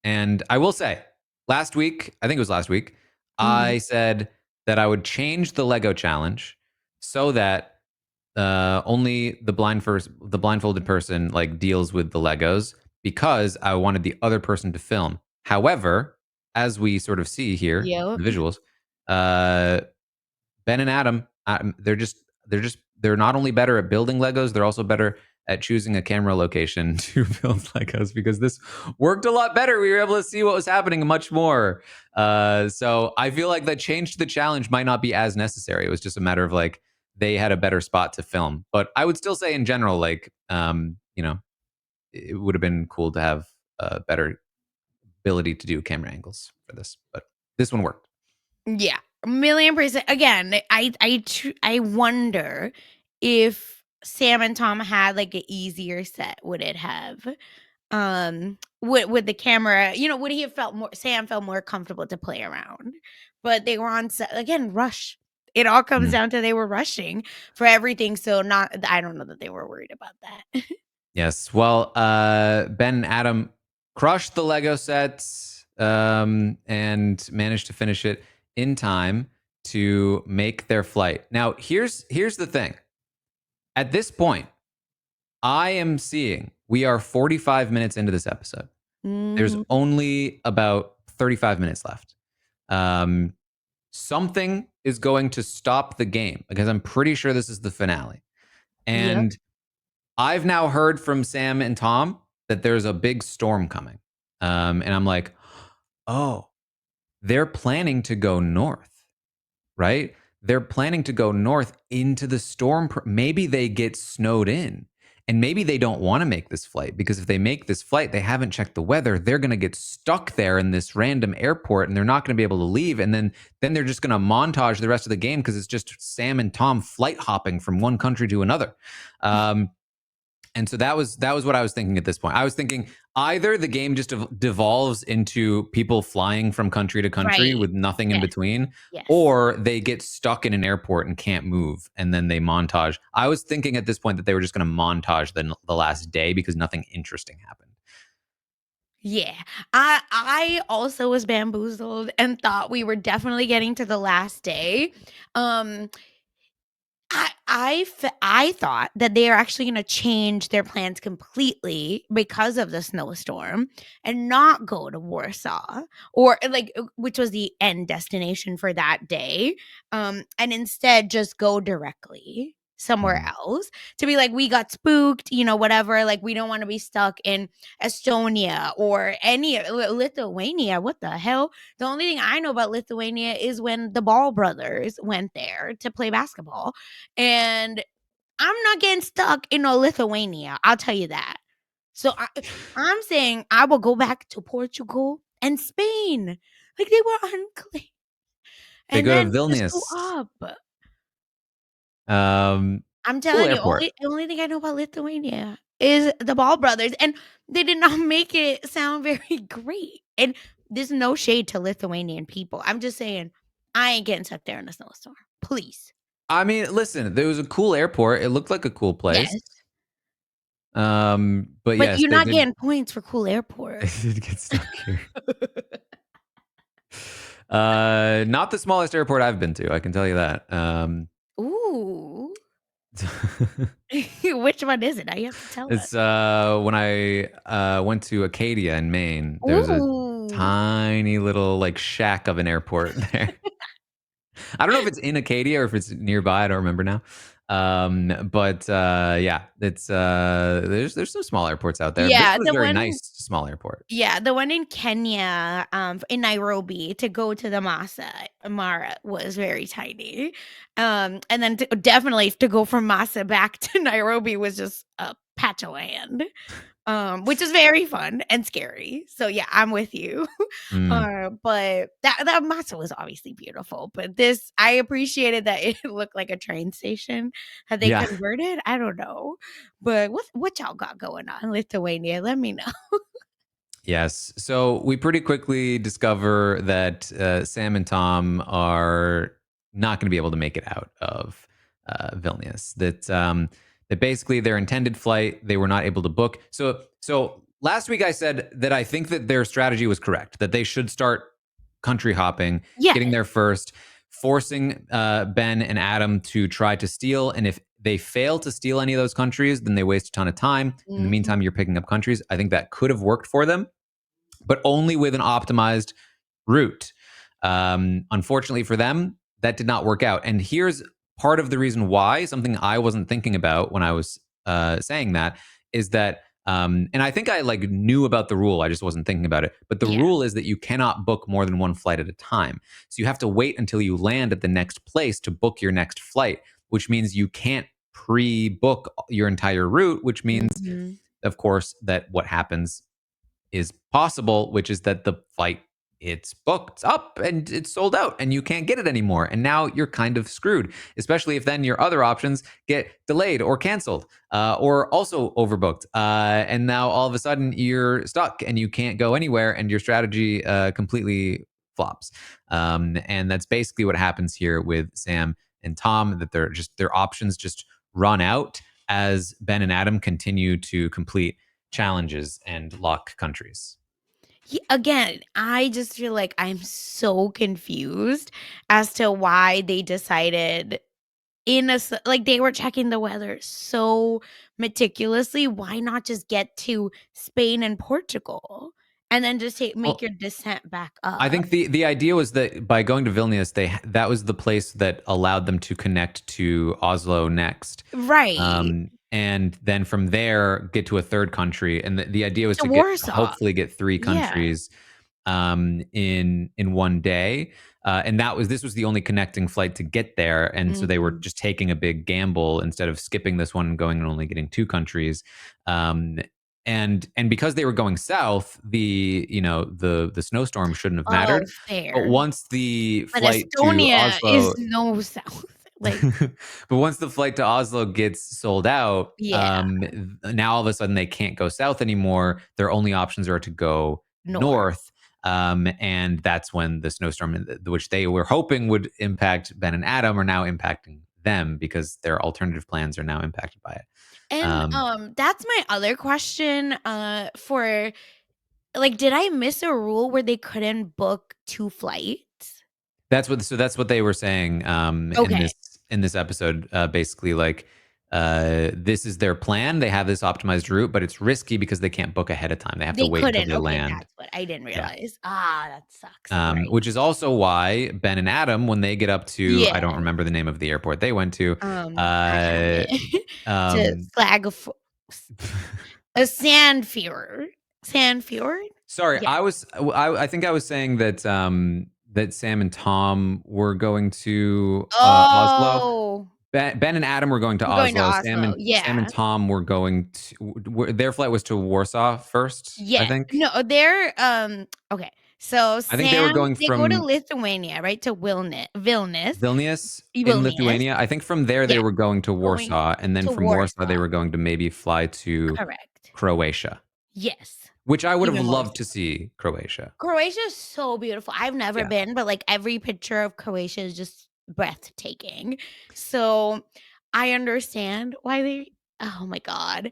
Speaker 1: And I will say, last week, I think it was last week,
Speaker 2: Mhm.
Speaker 1: I said that I would change the Lego challenge so that only the blindfolded person like deals with the Legos because I wanted the other person to film. However, as we sort of see here,
Speaker 2: Yep.
Speaker 1: the visuals, uh, Ben and Adam, they're not only better at building Legos, they're also better at choosing a camera location to build Legos because this worked a lot better. We were able to see what was happening much more. So I feel like that change to the challenge might not be as necessary. It was just a matter of like they had a better spot to film. But I would still say in general, like you know, it would have been cool to have a better ability to do camera angles for this. But this one worked.
Speaker 2: Yeah, a 1,000,000%. Again, I wonder if Sam and Tom had, like, a easier set, would it have? Would the camera would he have felt more Sam felt more comfortable to play around? But they were on set again, rush. It all comes
Speaker 1: Mhm.
Speaker 2: down to they were rushing for everything, so not I don't know that they were worried about that.
Speaker 1: Yes. Well, Ben and Adam crushed the Lego sets and managed to finish it in time to make their flight. Now, here's the thing. At this point, I am seeing we are 45 minutes into this episode. There's
Speaker 2: Mhm.
Speaker 1: only about 35 minutes left. Um, Something is going to stop the game because I'm pretty sure this is the finale.
Speaker 2: Yep.
Speaker 1: And I've now heard from Sam and Tom that there's a big storm coming. And I'm like, oh, they're planning to go north, right? They're planning to go north into the storm. Maybe they get snowed in. And maybe they don't want to make this flight because if they make this flight, they haven't checked the weather. They're going to get stuck there in this random airport and they're not going to be able to leave. And then they're just going to montage the rest of the game because it's just Sam and Tom flight hopping from one country to another. Um, and so that was what I was thinking at this point. I was thinking either the game just devolves into people flying from country to country
Speaker 2: Right.
Speaker 1: with nothing in
Speaker 2: Yes.
Speaker 1: between,
Speaker 2: Yes.
Speaker 1: or they get stuck in an airport and can't move, and then they montage. I was thinking at this point that they were just going to montage the last day because nothing interesting happened.
Speaker 2: Yeah. I also was bamboozled and thought we were definitely getting to the last day. Um, I thought that they are actually gonna change their plans completely because of the snowstorm and not go to Warsaw or, like, which was the end destination for that day, and instead just go directly somewhere
Speaker 1: Mhm.
Speaker 2: else to be like, "We got spooked," whatever, like, "We don't wanna be stuck in Estonia or any Lithuania." What the hell? The only thing I know about Lithuania is when the Ball brothers went there to play basketball, and I'm not getting stuck in a Lithuania, I'll tell you that. So I'm saying I will go back to Portugal and Spain, like, they were unclear,
Speaker 1: They
Speaker 2: and
Speaker 1: go to
Speaker 2: then just go
Speaker 1: Vilnius.
Speaker 2: up.
Speaker 1: Um,
Speaker 2: I'm
Speaker 1: cool
Speaker 2: telling you,
Speaker 1: airport.
Speaker 2: the only thing I know about Lithuania is the Ball brothers, and they did not make it sound very great, and there's no shade to Lithuanian people, I'm just saying, I ain't getting stuck there in a snowstorm, please.
Speaker 1: I mean, listen, there was a cool airport. It looked like a cool place.
Speaker 2: Yes,
Speaker 1: But
Speaker 2: but
Speaker 1: yes,
Speaker 2: you're not getting points for cool
Speaker 1: they
Speaker 2: airport.
Speaker 1: did get stuck here. Not the smallest airport I've been to, I can tell you that.
Speaker 2: Ooh. Which one is it? Now you have to tell us.
Speaker 1: It's when I went to Acadia in Maine. There's a
Speaker 2: Ooh.
Speaker 1: tiny little like shack of an airport there. I don't know if it's in Acadia or if it's nearby. I don't remember now. But yeah, it's there's some small airports out there. This
Speaker 2: Yeah,
Speaker 1: was a very nice small airport.
Speaker 2: the one in Kenya, in Nairobi to go to the Mara was very tiny. And then definitely to go from Masa back to Nairobi was just a patch of land. Which is very fun and scary. So yeah, I'm with you.
Speaker 1: Mm,
Speaker 2: But that matzo was obviously beautiful. But this, I appreciated that it looked like a train station. Had they
Speaker 1: yeah.
Speaker 2: converted? I don't know. But what y'all got going on in Lithuania? Let me know.
Speaker 1: Yes. So we pretty quickly discover that Sam and Tom are not going to be able to make it out of Vilnius. That basically their intended flight they were not able to book. So last week I said that I think that their strategy was correct. That they should start country hopping, getting
Speaker 2: Yes.
Speaker 1: there first, forcing Ben and Adam to try to steal. And if they fail to steal any of those countries, then they waste a ton of time. In the
Speaker 2: Mhm.
Speaker 1: meantime, you're picking up countries. I think that could have worked for them, but only with an optimized route. Unfortunately for them, that did not work out. And here's part of the reason why, something I wasn't thinking about when I was saying that, is that, and I think I like knew about the rule, I just wasn't thinking about it. But the
Speaker 2: Yeah.
Speaker 1: rule is that you cannot book more than one flight at a time. So you have to wait until you land at the next place to book your next flight, which means you can't pre-book your entire route, which means,
Speaker 2: Mhm.
Speaker 1: of course, that what happens is possible, which is that the flight it's booked up and it's sold out and you can't get it anymore. And now you're kind of screwed, especially if then your other options get delayed or canceled or also overbooked. And now all of a sudden you're stuck and you can't go anywhere and your strategy completely flops. And that's basically what happens here with Sam and Tom, that their options just run out as Ben and Adam continue to complete challenges and lock countries.
Speaker 2: Again, I just feel like I'm so confused as to why they decided like, they were checking the weather so meticulously, why not just get to Spain and Portugal and then just make
Speaker 1: Well,
Speaker 2: your descent back
Speaker 1: I
Speaker 2: up?
Speaker 1: think the idea was that by going to Vilnius, that was the place that allowed them to connect to Oslo next,
Speaker 2: Right.
Speaker 1: and then from there get to a third country. And the idea was
Speaker 2: To
Speaker 1: to get
Speaker 2: Warsaw.
Speaker 1: hopefully get three
Speaker 2: Yeah.
Speaker 1: countries in one day. And this was the only connecting flight to get there, and so they were
Speaker 2: Mhm.
Speaker 1: just taking a big gamble instead of skipping this one and going and only getting two countries. Um, and because they were going south, the snowstorm shouldn't have
Speaker 2: Oh,
Speaker 1: mattered. But
Speaker 2: fair.
Speaker 1: once the
Speaker 2: But
Speaker 1: flight to
Speaker 2: Estonia is
Speaker 1: Oslo
Speaker 2: no south. Like,
Speaker 1: but once the flight to Oslo gets sold out,
Speaker 2: yeah,
Speaker 1: now all of a sudden they can't go south anymore. Their only options are to go
Speaker 2: north.
Speaker 1: north. And that's when the snowstorm, which they were hoping would impact Ben and Adam, are now impacting them because their alternative plans are now impacted by it.
Speaker 2: And,
Speaker 1: Um,
Speaker 2: that's my other question, for like, did I miss a rule where they couldn't book 2 flights?
Speaker 1: That's what they were saying,
Speaker 2: Okay.
Speaker 1: in this episode, basically, like, this is their plan, they have this optimized route, but it's risky because they can't book ahead of time, they have to
Speaker 2: They
Speaker 1: wait until
Speaker 2: couldn't.
Speaker 1: they
Speaker 2: Okay,
Speaker 1: land.
Speaker 2: that's what I didn't
Speaker 1: Yeah.
Speaker 2: realize. Ah, that sucks. Right.
Speaker 1: Which is also why Ben and Adam, when they get up to, I
Speaker 2: Yeah.
Speaker 1: don't remember the name of the airport they went to,
Speaker 2: I have
Speaker 1: uh,
Speaker 2: it. To
Speaker 1: um
Speaker 2: flag a sand fjord. Sand fjord?
Speaker 1: sorry,
Speaker 2: Yeah.
Speaker 1: I think I was saying that, that Sam and Tom were going to, Oslo.
Speaker 2: Oh,
Speaker 1: Ben and Adam were going to
Speaker 2: we're going to
Speaker 1: Oslo.
Speaker 2: Oslo.
Speaker 1: Sam and
Speaker 2: Yeah.
Speaker 1: Tom were going to their flight was to Warsaw first, I
Speaker 2: Yes.
Speaker 1: think.
Speaker 2: No, they're, okay. So
Speaker 1: I think they were
Speaker 2: Sam
Speaker 1: going
Speaker 2: they go to
Speaker 1: from
Speaker 2: Lithuania, right? To Vilnius.
Speaker 1: Vilnius in
Speaker 2: Vilnius.
Speaker 1: Lithuania. I think from there they
Speaker 2: Yeah.
Speaker 1: were going to
Speaker 2: Going
Speaker 1: Warsaw, and then
Speaker 2: to
Speaker 1: from Warsaw they
Speaker 2: Warsaw.
Speaker 1: were going to maybe fly to
Speaker 2: Correct.
Speaker 1: Croatia,
Speaker 2: Yes.
Speaker 1: which I would have
Speaker 2: Even more
Speaker 1: loved
Speaker 2: so.
Speaker 1: to see Croatia.
Speaker 2: Croatia is so beautiful. I've never
Speaker 1: Yeah.
Speaker 2: been, but, like, every picture of Croatia is just breathtaking. So, I understand why they oh my god.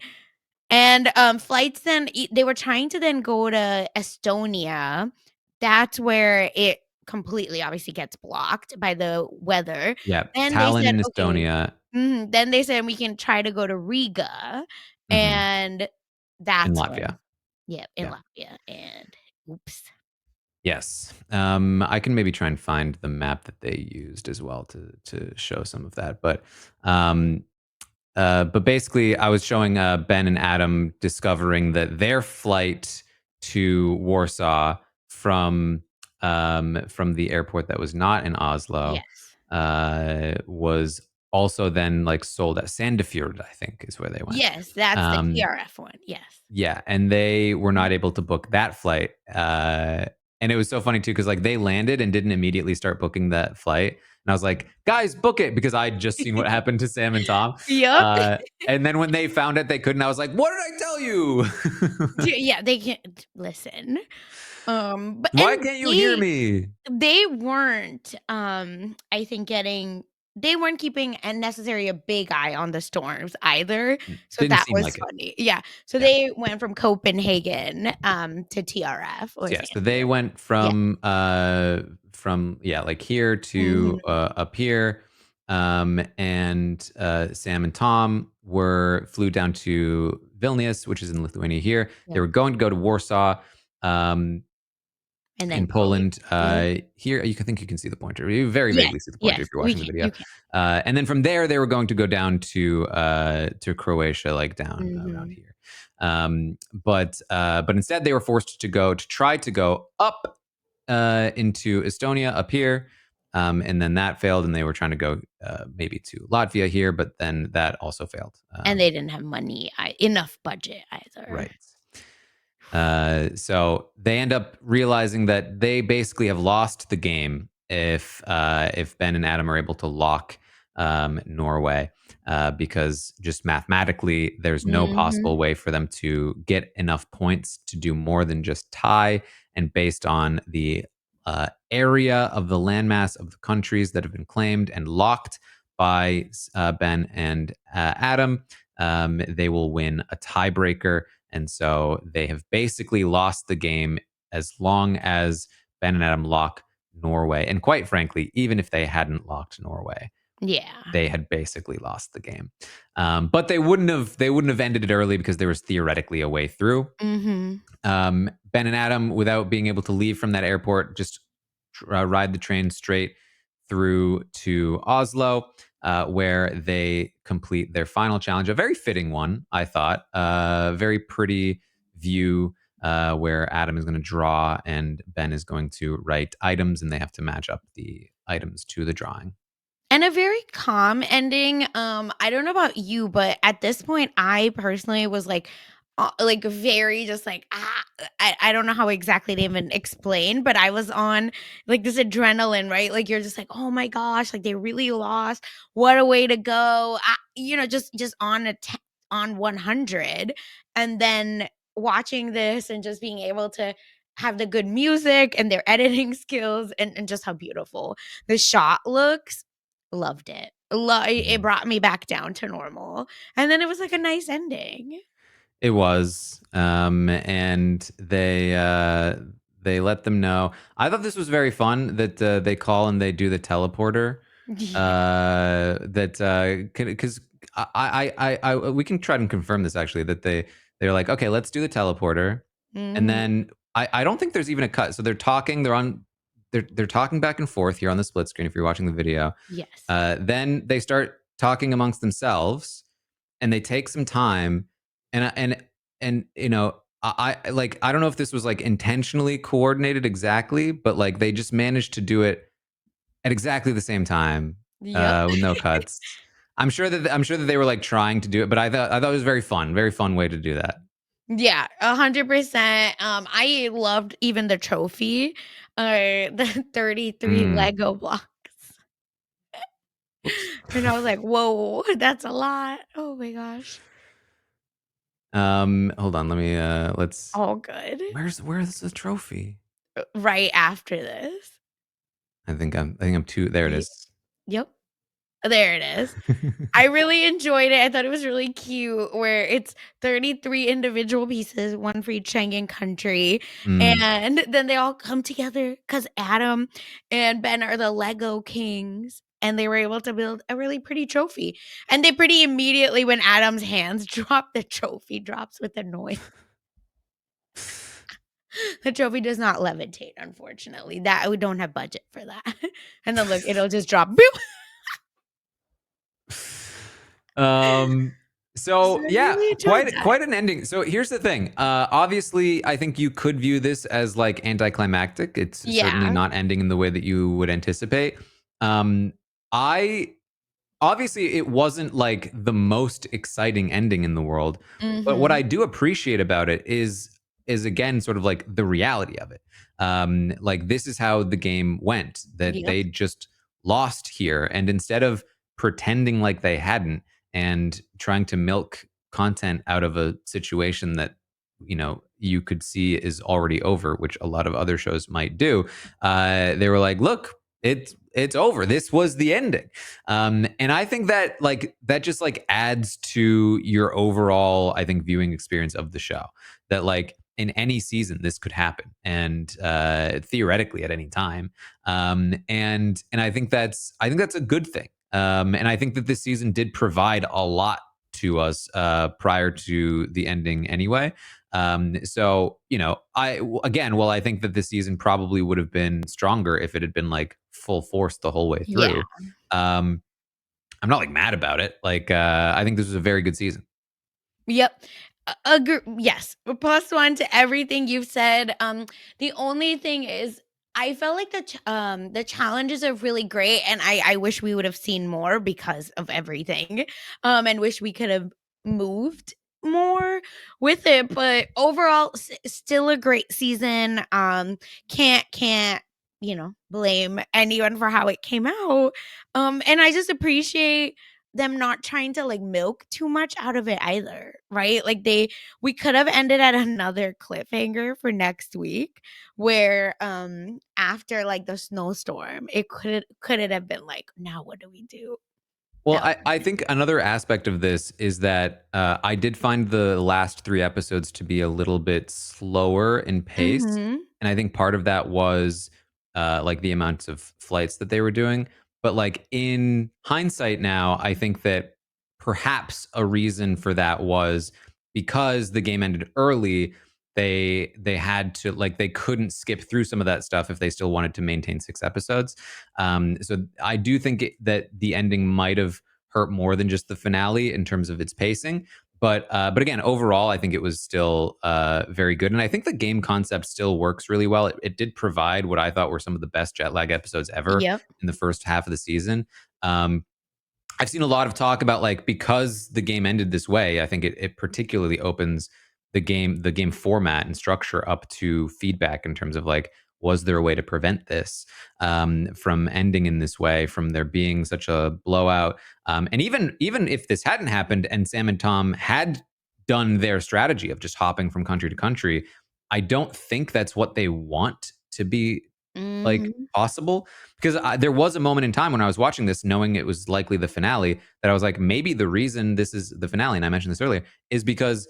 Speaker 2: And, flights then they were trying to then go to Estonia. That's where it completely obviously gets blocked by the weather.
Speaker 1: Yeah.
Speaker 2: Then they
Speaker 1: Tallinn
Speaker 2: said,
Speaker 1: in
Speaker 2: "Okay."
Speaker 1: Estonia,
Speaker 2: Then they said, "We can try to go to Riga,"
Speaker 1: mhm,
Speaker 2: and
Speaker 1: in
Speaker 2: that's
Speaker 1: Latvia.
Speaker 2: when yeah, in
Speaker 1: Yeah.
Speaker 2: Latvia, and oops.
Speaker 1: Yes. I can maybe try and find the map that they used as well to show some of that. Um, but basically, I was showing Ben and Adam discovering that their flight to Warsaw from from the airport that was not in Oslo
Speaker 2: Yes.
Speaker 1: was also then like sold at Sandefjord, I think, is where they went.
Speaker 2: Yes, that's the
Speaker 1: Um,
Speaker 2: TRF one, yes.
Speaker 1: yeah, and they were
Speaker 2: Mhm.
Speaker 1: not able to book that flight, and it was so funny too because like, they landed and didn't immediately start booking that flight, and I was like, "Guys, book it," because I'd just seen what happened to Sam and Tom,
Speaker 2: Yep.
Speaker 1: and then when they found it, they couldn't, I was like, "What did I tell you?
Speaker 2: Yeah, they can't listen. But
Speaker 1: Why
Speaker 2: and
Speaker 1: can't you hear me?"
Speaker 2: they weren't, I think they weren't keeping a necessarily a big eye on the storms either, so
Speaker 1: Didn't
Speaker 2: that
Speaker 1: seem
Speaker 2: was
Speaker 1: like it.
Speaker 2: funny. Yeah, so
Speaker 1: Yeah.
Speaker 2: they went from Copenhagen, to TRF or
Speaker 1: So, yeah, so they
Speaker 2: Sandefjord.
Speaker 1: went
Speaker 2: Yeah.
Speaker 1: from yeah, like here to
Speaker 2: Mhm.
Speaker 1: up here, and Sam and Tom were flew down to Vilnius, which is in Lithuania. Here, they
Speaker 2: Yep.
Speaker 1: were going to go to Warsaw, um,
Speaker 2: And then
Speaker 1: in
Speaker 2: Croatia.
Speaker 1: Poland. Here, you can think you can see the pointer. You very
Speaker 2: Yes,
Speaker 1: vaguely see the pointer
Speaker 2: yes,
Speaker 1: if you're watching the video.
Speaker 2: you can.
Speaker 1: And then from there, they were going to go down to Croatia, like down around
Speaker 2: Mhm.
Speaker 1: here. But instead, they were forced to try to go up into Estonia up here. And then that failed, and they were trying to go maybe to Latvia here, but then that also failed.
Speaker 2: And they didn't have money enough budget either.
Speaker 1: Right. So they end up realizing that they basically have lost the game if Ben and Adam are able to lock Norway, because just mathematically, there's no
Speaker 2: Mhm.
Speaker 1: possible way for them to get enough points to do more than just tie. And based on the area of the landmass of the countries that have been claimed and locked by Ben and Adam, they will win a tiebreaker, and so they have basically lost the game as long as Ben and Adam lock Norway. And quite frankly, even if they hadn't locked Norway,
Speaker 2: Yeah.
Speaker 1: they had basically lost the game. But they wouldn't have ended it early because there was theoretically a way through.
Speaker 2: Mhm.
Speaker 1: Ben and Adam, without being able to leave from that airport, just ride the train straight through to Oslo, where they complete their final challenge. A very fitting one, I thought. Very pretty view where Adam is going to draw and Ben is going to write items, and they have to match up the items to the drawing.
Speaker 2: And a very calm ending. I don't know about you, but at this point, I personally was like very just like I don't know how exactly to even explain, but I was on like this adrenaline, right? Like you're just like, oh my gosh, like they really lost. What a way to go! Just on on 100, and then watching this and just being able to have the good music and their editing skills and just how beautiful the shot looks. Loved it. It
Speaker 1: Mhm.
Speaker 2: brought me back down to normal, and then it was like a nice ending.
Speaker 1: It was, and they let them know. I thought this was very fun that they call and they do the teleporter.
Speaker 2: Yeah.
Speaker 1: That because we can try and confirm this actually that they're like, okay, let's do the teleporter, and
Speaker 2: Mhm.
Speaker 1: then I don't think there's even a cut. So they're talking. They're talking back and forth here on the split screen if you're watching the video.
Speaker 2: Yes.
Speaker 1: Then they start talking amongst themselves, and they take some time, and you know, I don't know if this was like intentionally coordinated exactly, but like they just managed to do it at exactly the same time,
Speaker 2: Yep.
Speaker 1: with no cuts. I'm sure that they were like trying to do it, but I thought it was very fun way to do that.
Speaker 2: Yeah, 100%. I loved even the trophy, the 33
Speaker 1: Mm,
Speaker 2: Lego blocks.
Speaker 1: whoops.
Speaker 2: And I was like, "Whoa, that's a lot." Oh my gosh.
Speaker 1: Hold on. Let me. Let's.
Speaker 2: All good.
Speaker 1: Where's the trophy?
Speaker 2: Right after this.
Speaker 1: I think I'm too. There it
Speaker 2: Y
Speaker 1: is.
Speaker 2: Yep, there it is. I really enjoyed it. I thought it was really cute where it's 33 individual pieces, one for each Schengen country,
Speaker 1: Mm.
Speaker 2: and then they all come together because Adam and Ben are the Lego kings, and they were able to build a really pretty trophy, and they pretty immediately when Adam's hands drop, the trophy drops with a noise. The trophy does not levitate, unfortunately. That we don't have budget for that. And then look, it'll just drop. Boop.
Speaker 1: Um.
Speaker 2: So
Speaker 1: So
Speaker 2: I
Speaker 1: yeah,
Speaker 2: really enjoyed
Speaker 1: quite
Speaker 2: that.
Speaker 1: quite an ending. So here's the thing. Obviously, I think you could view this as like anticlimactic. It's certainly
Speaker 2: Yeah.
Speaker 1: not ending in the way that you would anticipate. I obviously it wasn't like the most exciting ending in the world, but what I
Speaker 2: Mhm.
Speaker 1: do appreciate about it is again sort of like the reality of it. Like this is how the game went, that
Speaker 2: Yep.
Speaker 1: they just lost here, and instead of pretending like they hadn't and trying to milk content out of a situation that you could see is already over, which a lot of other shows might do. They were like, look, it's over, this was the ending. And I think that like that just like adds to your overall, I think, viewing experience of the show. That like in any season this could happen, and theoretically at any time. And I think that's a good thing. And I think that this season did provide a lot to us prior to the ending anyway. So again, well, I think that this season probably would have been stronger if it had been like full force the whole way
Speaker 2: Yeah.
Speaker 1: through. Um, I'm not like mad about it. Like, I think this was a very good season.
Speaker 2: Yep. Yes. +1 to everything you've said. The only thing is I felt like the challenges are really great, and I wish we would have seen more because of everything. And wish we could have moved more with it, but overall still a great season. Can't, blame anyone for how it came out. And I just appreciate them not trying to like milk too much out of it either, right? Like we could have ended at another cliffhanger for next week where after like the snowstorm, it could it have been like, now what do we do?
Speaker 1: Well,
Speaker 2: That
Speaker 1: I think another aspect of this is that I did find the last three episodes to be a little bit slower in pace.
Speaker 2: Mhm.
Speaker 1: And I think part of that was like the amounts of flights that they were doing. But like in hindsight now, I think that perhaps a reason for that was because the game ended early. They had to like they couldn't skip through some of that stuff if they still wanted to maintain 6 episodes. So I do think that the ending might have hurt more than just the finale in terms of its pacing. But again, overall, I think it was still very good, and I think the game concept still works really well. It did provide what I thought were some of the best jet lag episodes ever
Speaker 2: Yep.
Speaker 1: in the first half of the season. Um, I've seen a lot of talk about like because the game ended this way, I think it particularly opens the game format and structure up to feedback in terms of like, was there a way to prevent this from ending in this way, from there being such a blowout? And even if this hadn't happened and Sam and Tom had done their strategy of just hopping from country to country, I don't think that's what they want to be like
Speaker 2: Mhm.
Speaker 1: possible, because there was a moment in time when I was watching this knowing it was likely the finale that I was like, maybe the reason this is the finale, and I mentioned this earlier, is because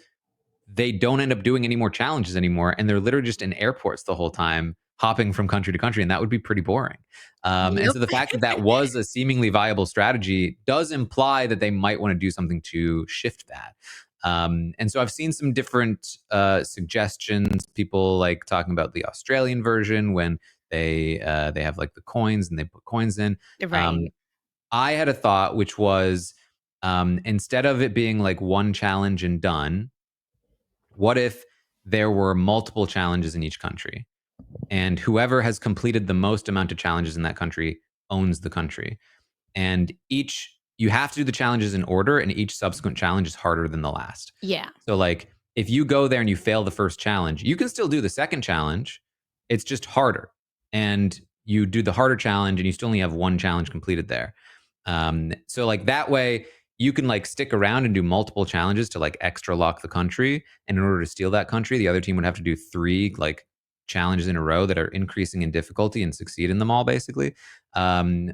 Speaker 1: they don't end up doing any more challenges anymore, and they're literally just in airports the whole time, hopping from country to country, and that would be pretty boring. And
Speaker 2: Yep.
Speaker 1: so the fact that that was a seemingly viable strategy does imply that they might want to do something to shift that. And so I've seen some different suggestions. People like talking about the Australian version when they have like the coins and they put coins in. Um,
Speaker 2: Right.
Speaker 1: I had a thought, which was instead of it being like one challenge and done, what if there were multiple challenges in each country? And whoever has completed the most amount of challenges in that country owns the country. And each, you have to do the challenges in order, and each subsequent challenge is harder than the last.
Speaker 2: Yeah.
Speaker 1: So, like, if you go there and you fail the first challenge, you can still do the second challenge. It's just harder. And you do the harder challenge, and you still only have one challenge completed there. So, like, that way, you can like stick around and do multiple challenges to like extra lock the country. And in order to steal that country, the other team would have to do 3 like challenges in a row that are increasing in difficulty and succeed in them all, basically. Um,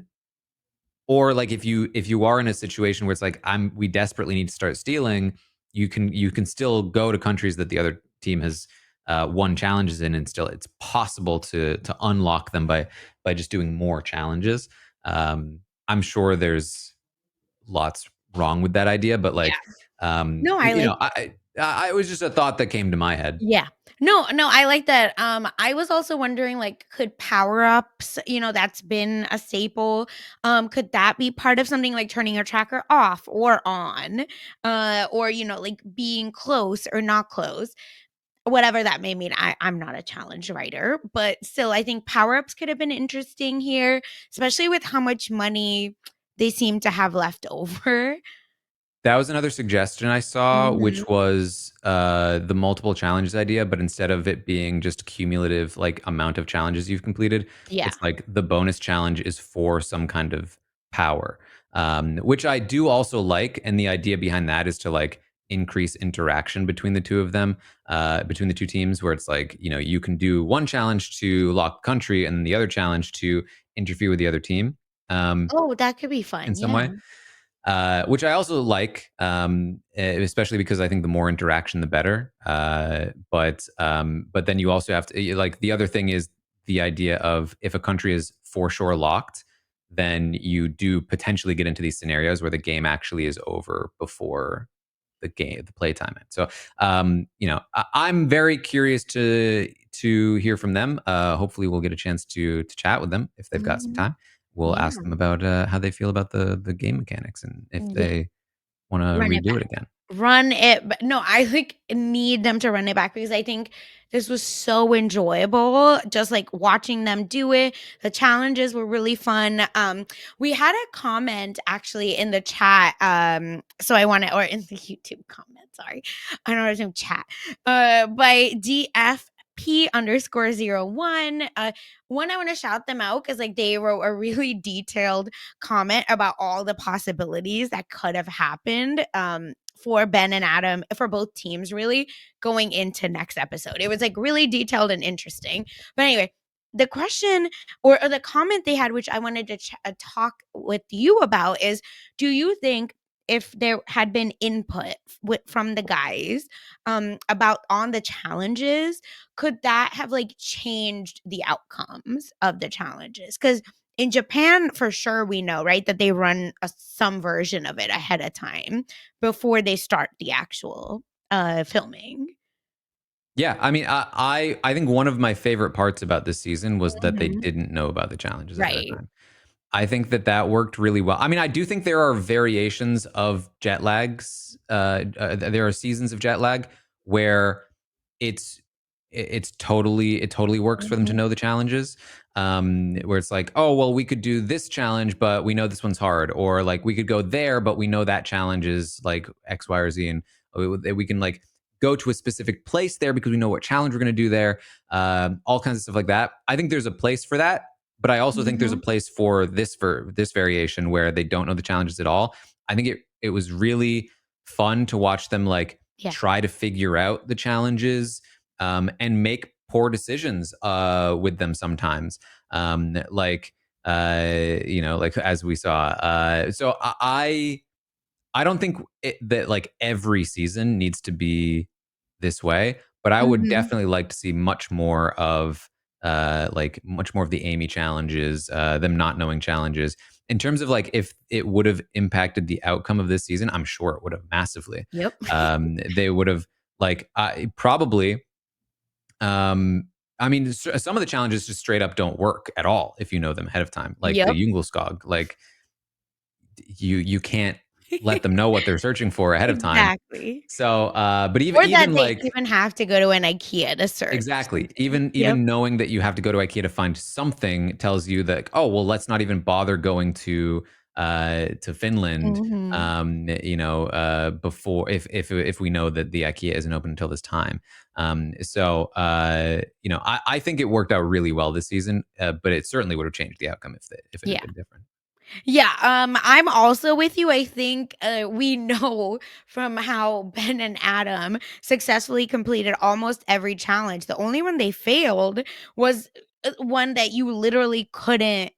Speaker 1: or like if you are in a situation where it's like we desperately need to start stealing, you can still go to countries that the other team has won challenges in, and still it's possible to unlock them by just doing more challenges. I'm sure there's lots wrong with that idea, but like
Speaker 2: Yeah. No, I like
Speaker 1: it was just a thought that came to my head.
Speaker 2: Yeah. No, no, I like that. I was also wondering, like, could power-ups, that's been a staple, could that be part of something like turning your tracker off or on? Or, like being close or not close, whatever that may mean. I'm not a challenge writer, but still, I think power-ups could have been interesting here, especially with how much money they seem to have left over.
Speaker 1: That was another suggestion I saw,
Speaker 2: Mhm.
Speaker 1: which was the multiple challenges idea, but instead of it being just cumulative, like amount of challenges you've completed,
Speaker 2: Yeah.
Speaker 1: it's like the bonus challenge is for some kind of power, which I do also like. And the idea behind that is to like increase interaction between the two of them, between the two teams, where it's like, you can do one challenge to lock country and the other challenge to interfere with the other team. Um,
Speaker 2: Oh, that could be
Speaker 1: in
Speaker 2: fun,
Speaker 1: some
Speaker 2: yeah.
Speaker 1: way, which I also like, especially because I think the more interaction, the better. But then you also have to like the other thing is the idea of if a country is for sure locked, then you do potentially get into these scenarios where the game actually is over before the playtime ends. So, I'm very curious to hear from them. Hopefully, we'll get a chance to chat with them if they've got some
Speaker 2: Mhm.
Speaker 1: time. We'll
Speaker 2: Yeah.
Speaker 1: ask them about how they feel about the game mechanics and if
Speaker 2: Yeah.
Speaker 1: they want to
Speaker 2: Run it
Speaker 1: redo
Speaker 2: back.
Speaker 1: it again.
Speaker 2: Run it ba No, I, like, need them to run it back because I think this was so enjoyable, just, like, watching them do it. The challenges were really fun. We had a comment actually in the chat, so I wanna or in the YouTube comment, sorry. I don't know if it's chat, by DFP_01. One, I wanna shout them out because like, they wrote a really detailed comment about all the possibilities that could have happened, for Ben and Adam, for both teams really, going into next episode. It was, like, really detailed and interesting. But anyway, the question or the comment they had, which I wanted to talk with you about is, do you think if there had been input from the guys, about on the challenges, could that have, like, changed the outcomes of the challenges? Because in Japan, for sure, we know, right, that they run some version of it ahead of time before they start the actual, filming.
Speaker 1: Yeah, I mean, I think one of my favorite parts about this season was that they
Speaker 2: Mhm.
Speaker 1: didn't know about the challenges ahead of
Speaker 2: Right.
Speaker 1: time. I think that worked really well. I mean, I do think there are variations of jet lags. There are seasons of jet lag where it's it totally works for them to
Speaker 2: Mhm.
Speaker 1: know the challenges. Where it's like, oh well, we could do this challenge, but we know this one's hard, or like we could go there, but we know that challenge is like X, Y, or Z, and we can like go to a specific place there because we know what challenge we're going to do there. All kinds of stuff like that. I think there's a place for that, but I also think there's a
Speaker 2: Mhm.
Speaker 1: place for this variation where they don't know the challenges at all. I think it was really fun to watch them like
Speaker 2: Yeah.
Speaker 1: try to figure out the challenges, and make poor decisions with them sometimes. Like like as we saw. So I don't think that like every season needs to be this way, but I would
Speaker 2: Mhm.
Speaker 1: definitely like to see much more of much more of the Amy challenges, them not knowing challenges. In terms of like if it would have impacted the outcome of this season, I'm sure it would have massively.
Speaker 2: Yep.
Speaker 1: They would have probably um, I mean, some of the challenges just straight up don't work at all if you know them ahead of time, like the
Speaker 2: Yep.
Speaker 1: Jungelskog. Like you can't let them know what they're searching for ahead of time.
Speaker 2: Exactly.
Speaker 1: So, but
Speaker 2: Or that
Speaker 1: even
Speaker 2: they
Speaker 1: like
Speaker 2: even have to go to an IKEA to search
Speaker 1: exactly,
Speaker 2: something. Yep.
Speaker 1: even knowing that you have to go to IKEA to find something tells you that oh well, let's not even bother going to Finland.
Speaker 2: Mhm.
Speaker 1: Before if we know that the IKEA isn't open until this time. I think it worked out really well this season, but it certainly would have changed the outcome if it had
Speaker 2: Yeah.
Speaker 1: been different.
Speaker 2: Yeah, I'm also with you. I think we know from how Ben and Adam successfully completed almost every challenge. The only one they failed was one that you literally couldn't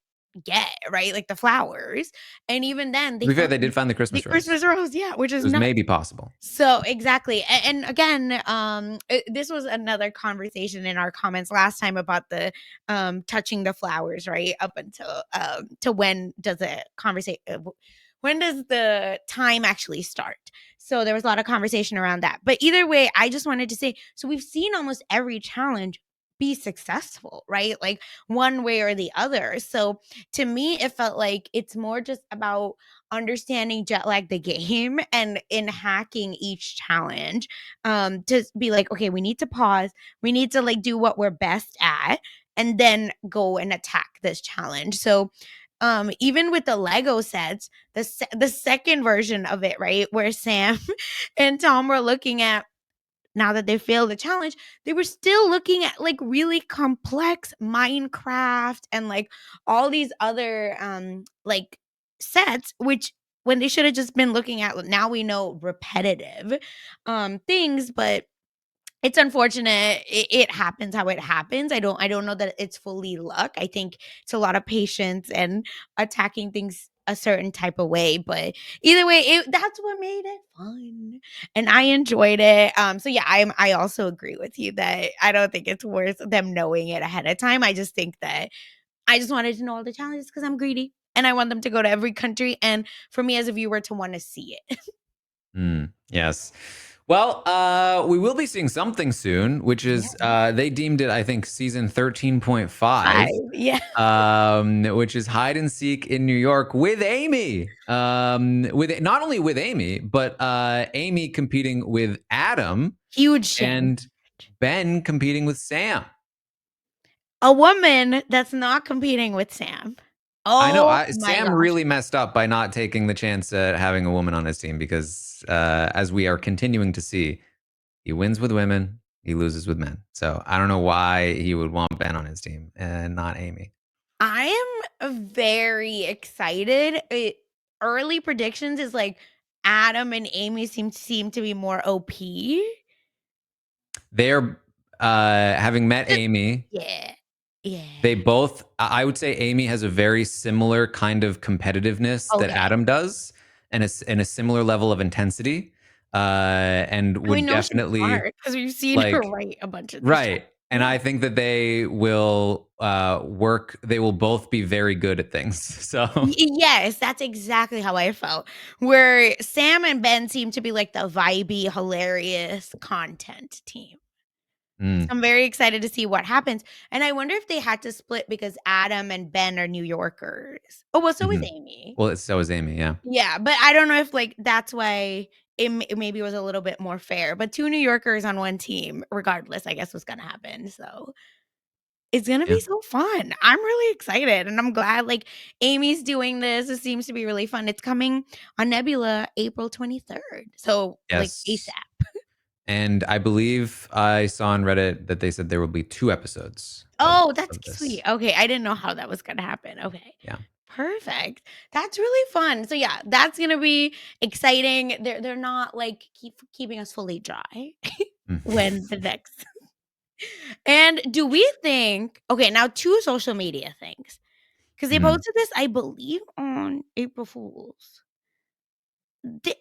Speaker 2: get, right? Like the flowers. And even then,
Speaker 1: To
Speaker 2: they
Speaker 1: be fair,
Speaker 2: found
Speaker 1: they did find the
Speaker 2: the
Speaker 1: Christmas rose.
Speaker 2: Christmas rose, yeah, which
Speaker 1: It
Speaker 2: is
Speaker 1: was
Speaker 2: nuts.
Speaker 1: maybe possible.
Speaker 2: So exactly, and again, this was another conversation in our comments last time about the touching the flowers, right? Up until to when does it conversation? When does the time actually start? So there was a lot of conversation around that. But either way, I just wanted to say, so we've seen almost every challenge be successful, right? Like one way or the other. So to me, it felt like it's more just about understanding jet lag the game and in hacking each challenge to be like, okay, we need to pause, we need to like do what we're best at and then go and attack this challenge. So even with the Lego sets, the second version of it, right, where Sam and Tom were looking at, now that they failed the challenge, they were still looking at like really complex Minecraft and like all these other like sets, which when they should have just been looking at, now we know, repetitive things. But it's unfortunate. It happens how it happens. I don't know that it's fully luck. I think it's a lot of patience and attacking things a certain type of way, but either way, that's what made it fun, and I enjoyed it. So yeah, I also agree with you that I don't think it's worth them knowing it ahead of time. I just think that I just wanted to know all the challenges because 'cause I'm greedy, and I want them to go to every country, and for me as a viewer to wanna see it.
Speaker 1: Yes. Well, we will be seeing something soon, which
Speaker 2: Yeah.
Speaker 1: is they deemed it, I think, season
Speaker 2: 5,
Speaker 1: 13.5,
Speaker 2: yeah.
Speaker 1: which is hide and seek in New York with Amy. With not only with Amy, but Amy competing with Adam
Speaker 2: Huge shame.
Speaker 1: and Ben competing with Sam.
Speaker 2: A woman that's not competing with Sam.
Speaker 1: I know.
Speaker 2: Oh my
Speaker 1: Sam
Speaker 2: gosh.
Speaker 1: really messed up by not taking the chance at having a woman on his team because, as we are continuing to see, he wins with women, he loses with men. So I don't know why he would want Ben on his team and not Amy.
Speaker 2: I am very excited. Early predictions is like Adam and Amy seem to be more OP.
Speaker 1: They're having met
Speaker 2: Just
Speaker 1: Amy.
Speaker 2: yeah. Yeah.
Speaker 1: They both, I would say, Amy has a very similar kind of competitiveness that
Speaker 2: Okay.
Speaker 1: Adam does, and a similar level of intensity, and
Speaker 2: And we
Speaker 1: would
Speaker 2: know she's
Speaker 1: definitely
Speaker 2: smart because we've seen her
Speaker 1: like
Speaker 2: write a bunch of this stuff.
Speaker 1: right. And
Speaker 2: Yeah.
Speaker 1: I think that they will work. They will both be very good at things. So.
Speaker 2: Yes, that's exactly how I felt. Where Sam and Ben seem to be like the vibey, hilarious content team. So
Speaker 1: Mm,
Speaker 2: I'm very excited to see what happens, and I wonder if they had to split because Adam and Ben are New Yorkers. Oh, well, so is
Speaker 1: mhm.
Speaker 2: Amy.
Speaker 1: Well, so is Amy. Yeah.
Speaker 2: Yeah, but I don't know if, like, that's why it maybe was a little bit more fair, but 2 New Yorkers on 1 team, regardless, I guess, was gonna happen, so it's gonna
Speaker 1: Yeah.
Speaker 2: be so fun. I'm really excited, and I'm glad, like, Amy's doing this. It seems to be really fun. It's coming on Nebula April 23rd, so, like,
Speaker 1: Yes.
Speaker 2: ASAP.
Speaker 1: And I believe I saw on Reddit that they said there will be 2 episodes
Speaker 2: Oh, that's
Speaker 1: of
Speaker 2: sweet.
Speaker 1: this.
Speaker 2: Okay, I didn't know how that was gonna happen. Okay.
Speaker 1: Yeah.
Speaker 2: Perfect. That's really fun. So yeah, that's gonna be exciting. They're not like keeping us fully dry when the
Speaker 1: Mm.
Speaker 2: next. And do we think, okay, now 2 social media things. Because they
Speaker 1: Mhm.
Speaker 2: posted this, I believe, on April Fools. They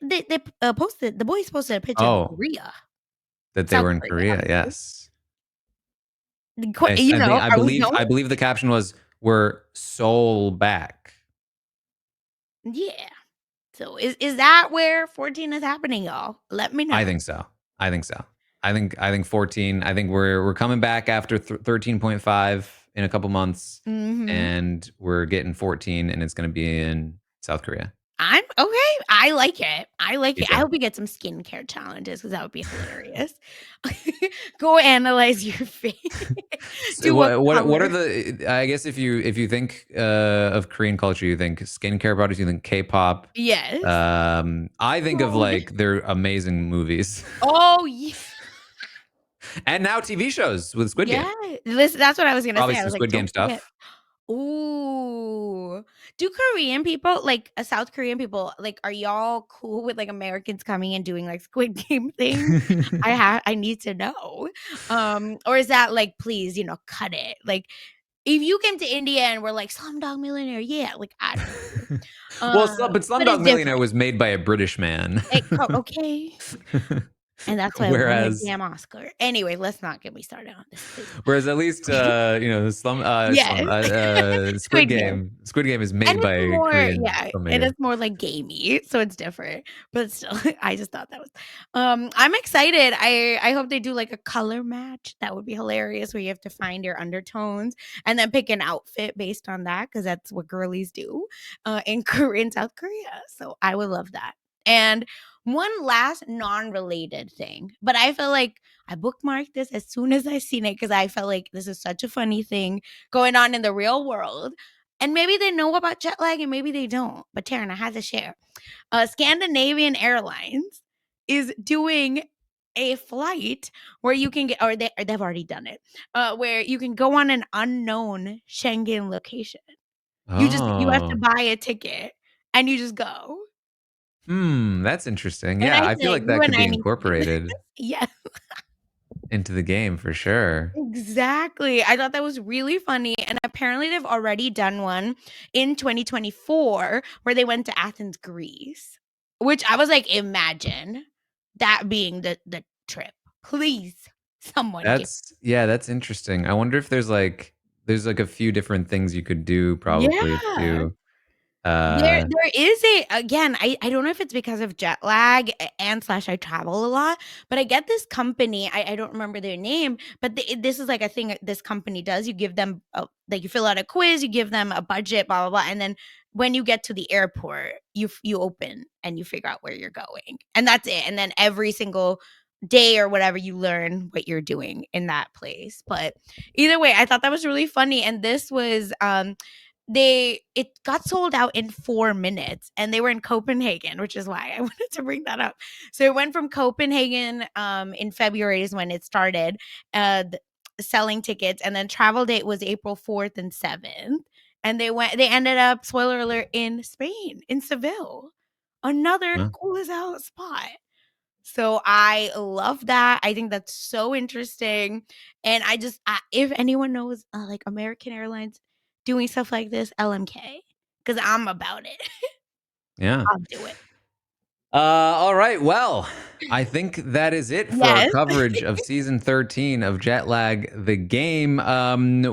Speaker 2: posted, the boys posted a picture of
Speaker 1: Oh,
Speaker 2: Rhea.
Speaker 1: that they
Speaker 2: South
Speaker 1: were in
Speaker 2: Korea,
Speaker 1: Korea.
Speaker 2: obviously.
Speaker 1: Yes.
Speaker 2: You know, are we
Speaker 1: I
Speaker 2: going?
Speaker 1: believe the caption was, "We're Seoul back."
Speaker 2: Yeah. So is that where 14 is happening, y'all? Let me
Speaker 1: I
Speaker 2: know.
Speaker 1: think so. I think so. I think 14. I think we're coming back after 13.5 in a couple months,
Speaker 2: Mhm.
Speaker 1: and we're getting 14, and it's going to be in South Korea.
Speaker 2: I'm okay. I like it. I like
Speaker 1: Me
Speaker 2: it. I
Speaker 1: too.
Speaker 2: hope we get some skincare challenges because that would be hilarious. Go analyze your face.
Speaker 1: So
Speaker 2: Do what
Speaker 1: what are
Speaker 2: color?
Speaker 1: the? I guess if you think of Korean culture, you think skincare products, you think K-pop.
Speaker 2: Yes.
Speaker 1: I think of
Speaker 2: Food.
Speaker 1: like their amazing movies
Speaker 2: Oh, yeah.
Speaker 1: and now TV shows with Squid Game.
Speaker 2: Yeah. Listen, that's what I was gonna say.
Speaker 1: Probably
Speaker 2: I
Speaker 1: some
Speaker 2: was like,
Speaker 1: Squid Game
Speaker 2: don't forget.
Speaker 1: stuff.
Speaker 2: Ooh. Do Korean people, like, South Korean people, like, are y'all cool with, like, Americans coming and doing, like, Squid Game things? I need to know. Or is that like, please, you know, cut it? Like, if you came to India and were like, "Slumdog Millionaire," yeah, like, I don't know.
Speaker 1: But
Speaker 2: But it's
Speaker 1: Slumdog Millionaire
Speaker 2: different.
Speaker 1: was made by a British man.
Speaker 2: Okay. And that's why it won a
Speaker 1: Whereas
Speaker 2: damn Oscar. Anyway, let's not get me started on this, please.
Speaker 1: whereas at least
Speaker 2: Yes. Squid Game.
Speaker 1: Squid Game is
Speaker 2: And
Speaker 1: made
Speaker 2: it's
Speaker 1: by a
Speaker 2: more
Speaker 1: Korean
Speaker 2: yeah, and
Speaker 1: filmmaker.
Speaker 2: it's more, like, gamey, so it's different, but still, I just thought that was I'm excited. I hope they do, like, a color match. That would be hilarious where you have to find your undertones and then pick an outfit based on that because that's what girlies do, in in South Korea, so I would love that. And one last non-related thing, but I feel like I bookmarked this as soon as I seen it because I felt like this is such a funny thing going on in the real world. And maybe they know about jet lag and maybe they don't. But Taryn, I had to share. Scandinavian Airlines is doing a flight where you can get, or they've already done it, where you can go on an unknown Schengen location. You have to
Speaker 1: Oh.
Speaker 2: buy a ticket and you just go.
Speaker 1: That's interesting.
Speaker 2: And I
Speaker 1: Yeah, I feel
Speaker 2: said,
Speaker 1: like
Speaker 2: you
Speaker 1: that
Speaker 2: and
Speaker 1: could
Speaker 2: I
Speaker 1: be
Speaker 2: need to do this.
Speaker 1: incorporated
Speaker 2: Yeah.
Speaker 1: into the game for sure.
Speaker 2: Exactly. I thought that was really funny, and apparently they've already done one in 2024 where they went to Athens, Greece, which I was like, "Imagine that being the trip. Please, someone give."
Speaker 1: That's interesting. I wonder if there's like a few different things you could do probably
Speaker 2: Yeah.
Speaker 1: to
Speaker 2: There
Speaker 1: uh
Speaker 2: there is a again, I don't know if it's because of jet lag and slash I travel a lot, but I get this company, I don't remember their name, but this is like a thing that this company does. You give them like you fill out a quiz, you give them a budget, blah blah blah, and then when you get to the airport, you open and you figure out where you're going, and that's it. And then every single day or whatever, you learn what you're doing in that place. But either way, I thought that was really funny, and this was it got sold out in 4 minutes, and they were in Copenhagen, which is why I wanted to bring that up. So it went from Copenhagen, in February is when it started, th selling tickets, and then travel date was April 4th and 7th, and they ended up, spoiler alert, in Spain, in Seville. Another
Speaker 1: huh?
Speaker 2: cool as hell spot. So I love that. I think that's so interesting. And if anyone knows like American Airlines doing stuff like this, LMK, because I'm about it.
Speaker 1: Yeah.
Speaker 2: I'll do it.
Speaker 1: All right. Well, I think that is it for our
Speaker 2: Yes.
Speaker 1: coverage of season 13 of Jet Lag the game.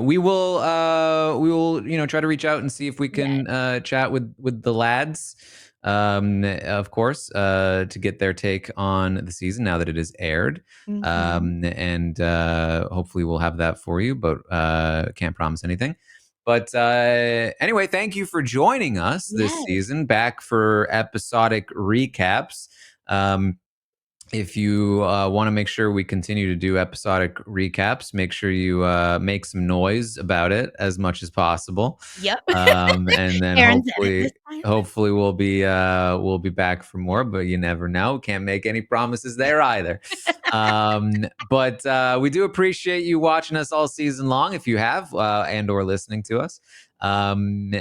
Speaker 1: We will, try to reach out and see if we
Speaker 2: Yes.
Speaker 1: can chat with the lads. Of course, to get their take on the season now that it is aired.
Speaker 2: Mhm.
Speaker 1: And hopefully we'll have that for you, but can't promise anything. But anyway, thank you for joining us this
Speaker 2: Yes.
Speaker 1: season. Back for episodic recaps. Um, if you want to make sure we continue to do episodic recaps, make sure you make some noise about it as much as possible.
Speaker 2: Yep.
Speaker 1: And then
Speaker 2: Aaron's at it this time.
Speaker 1: hopefully we'll be back for more, but you never know. Can't make any promises there either. But we do appreciate you watching us all season long if you have and or listening to us. And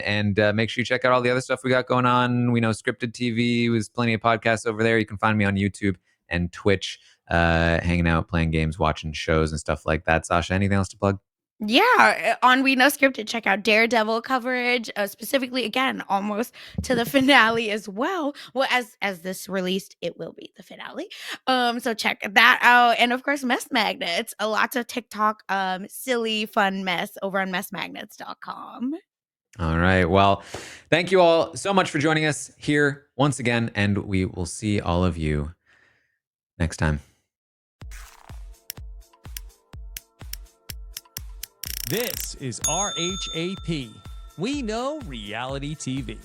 Speaker 1: make sure you check out all the other stuff we got going on. We know scripted TV. There's plenty of podcasts over there. You can find me on YouTube and Twitch, hanging out, playing games, watching shows and stuff like that. Sasha, anything else to plug?
Speaker 2: Yeah, on We Know Scripted, check out Daredevil coverage, specifically again, almost to the finale as well. Well, as this released, it will be the finale. So check that out, and of course, Mess Magnets. Lots of TikTok, silly, fun mess over on messmagnets.com.
Speaker 1: All right. Well, thank you all so much for joining us here once again, and we will see all of you next time.
Speaker 3: This is RHAP. We know reality TV.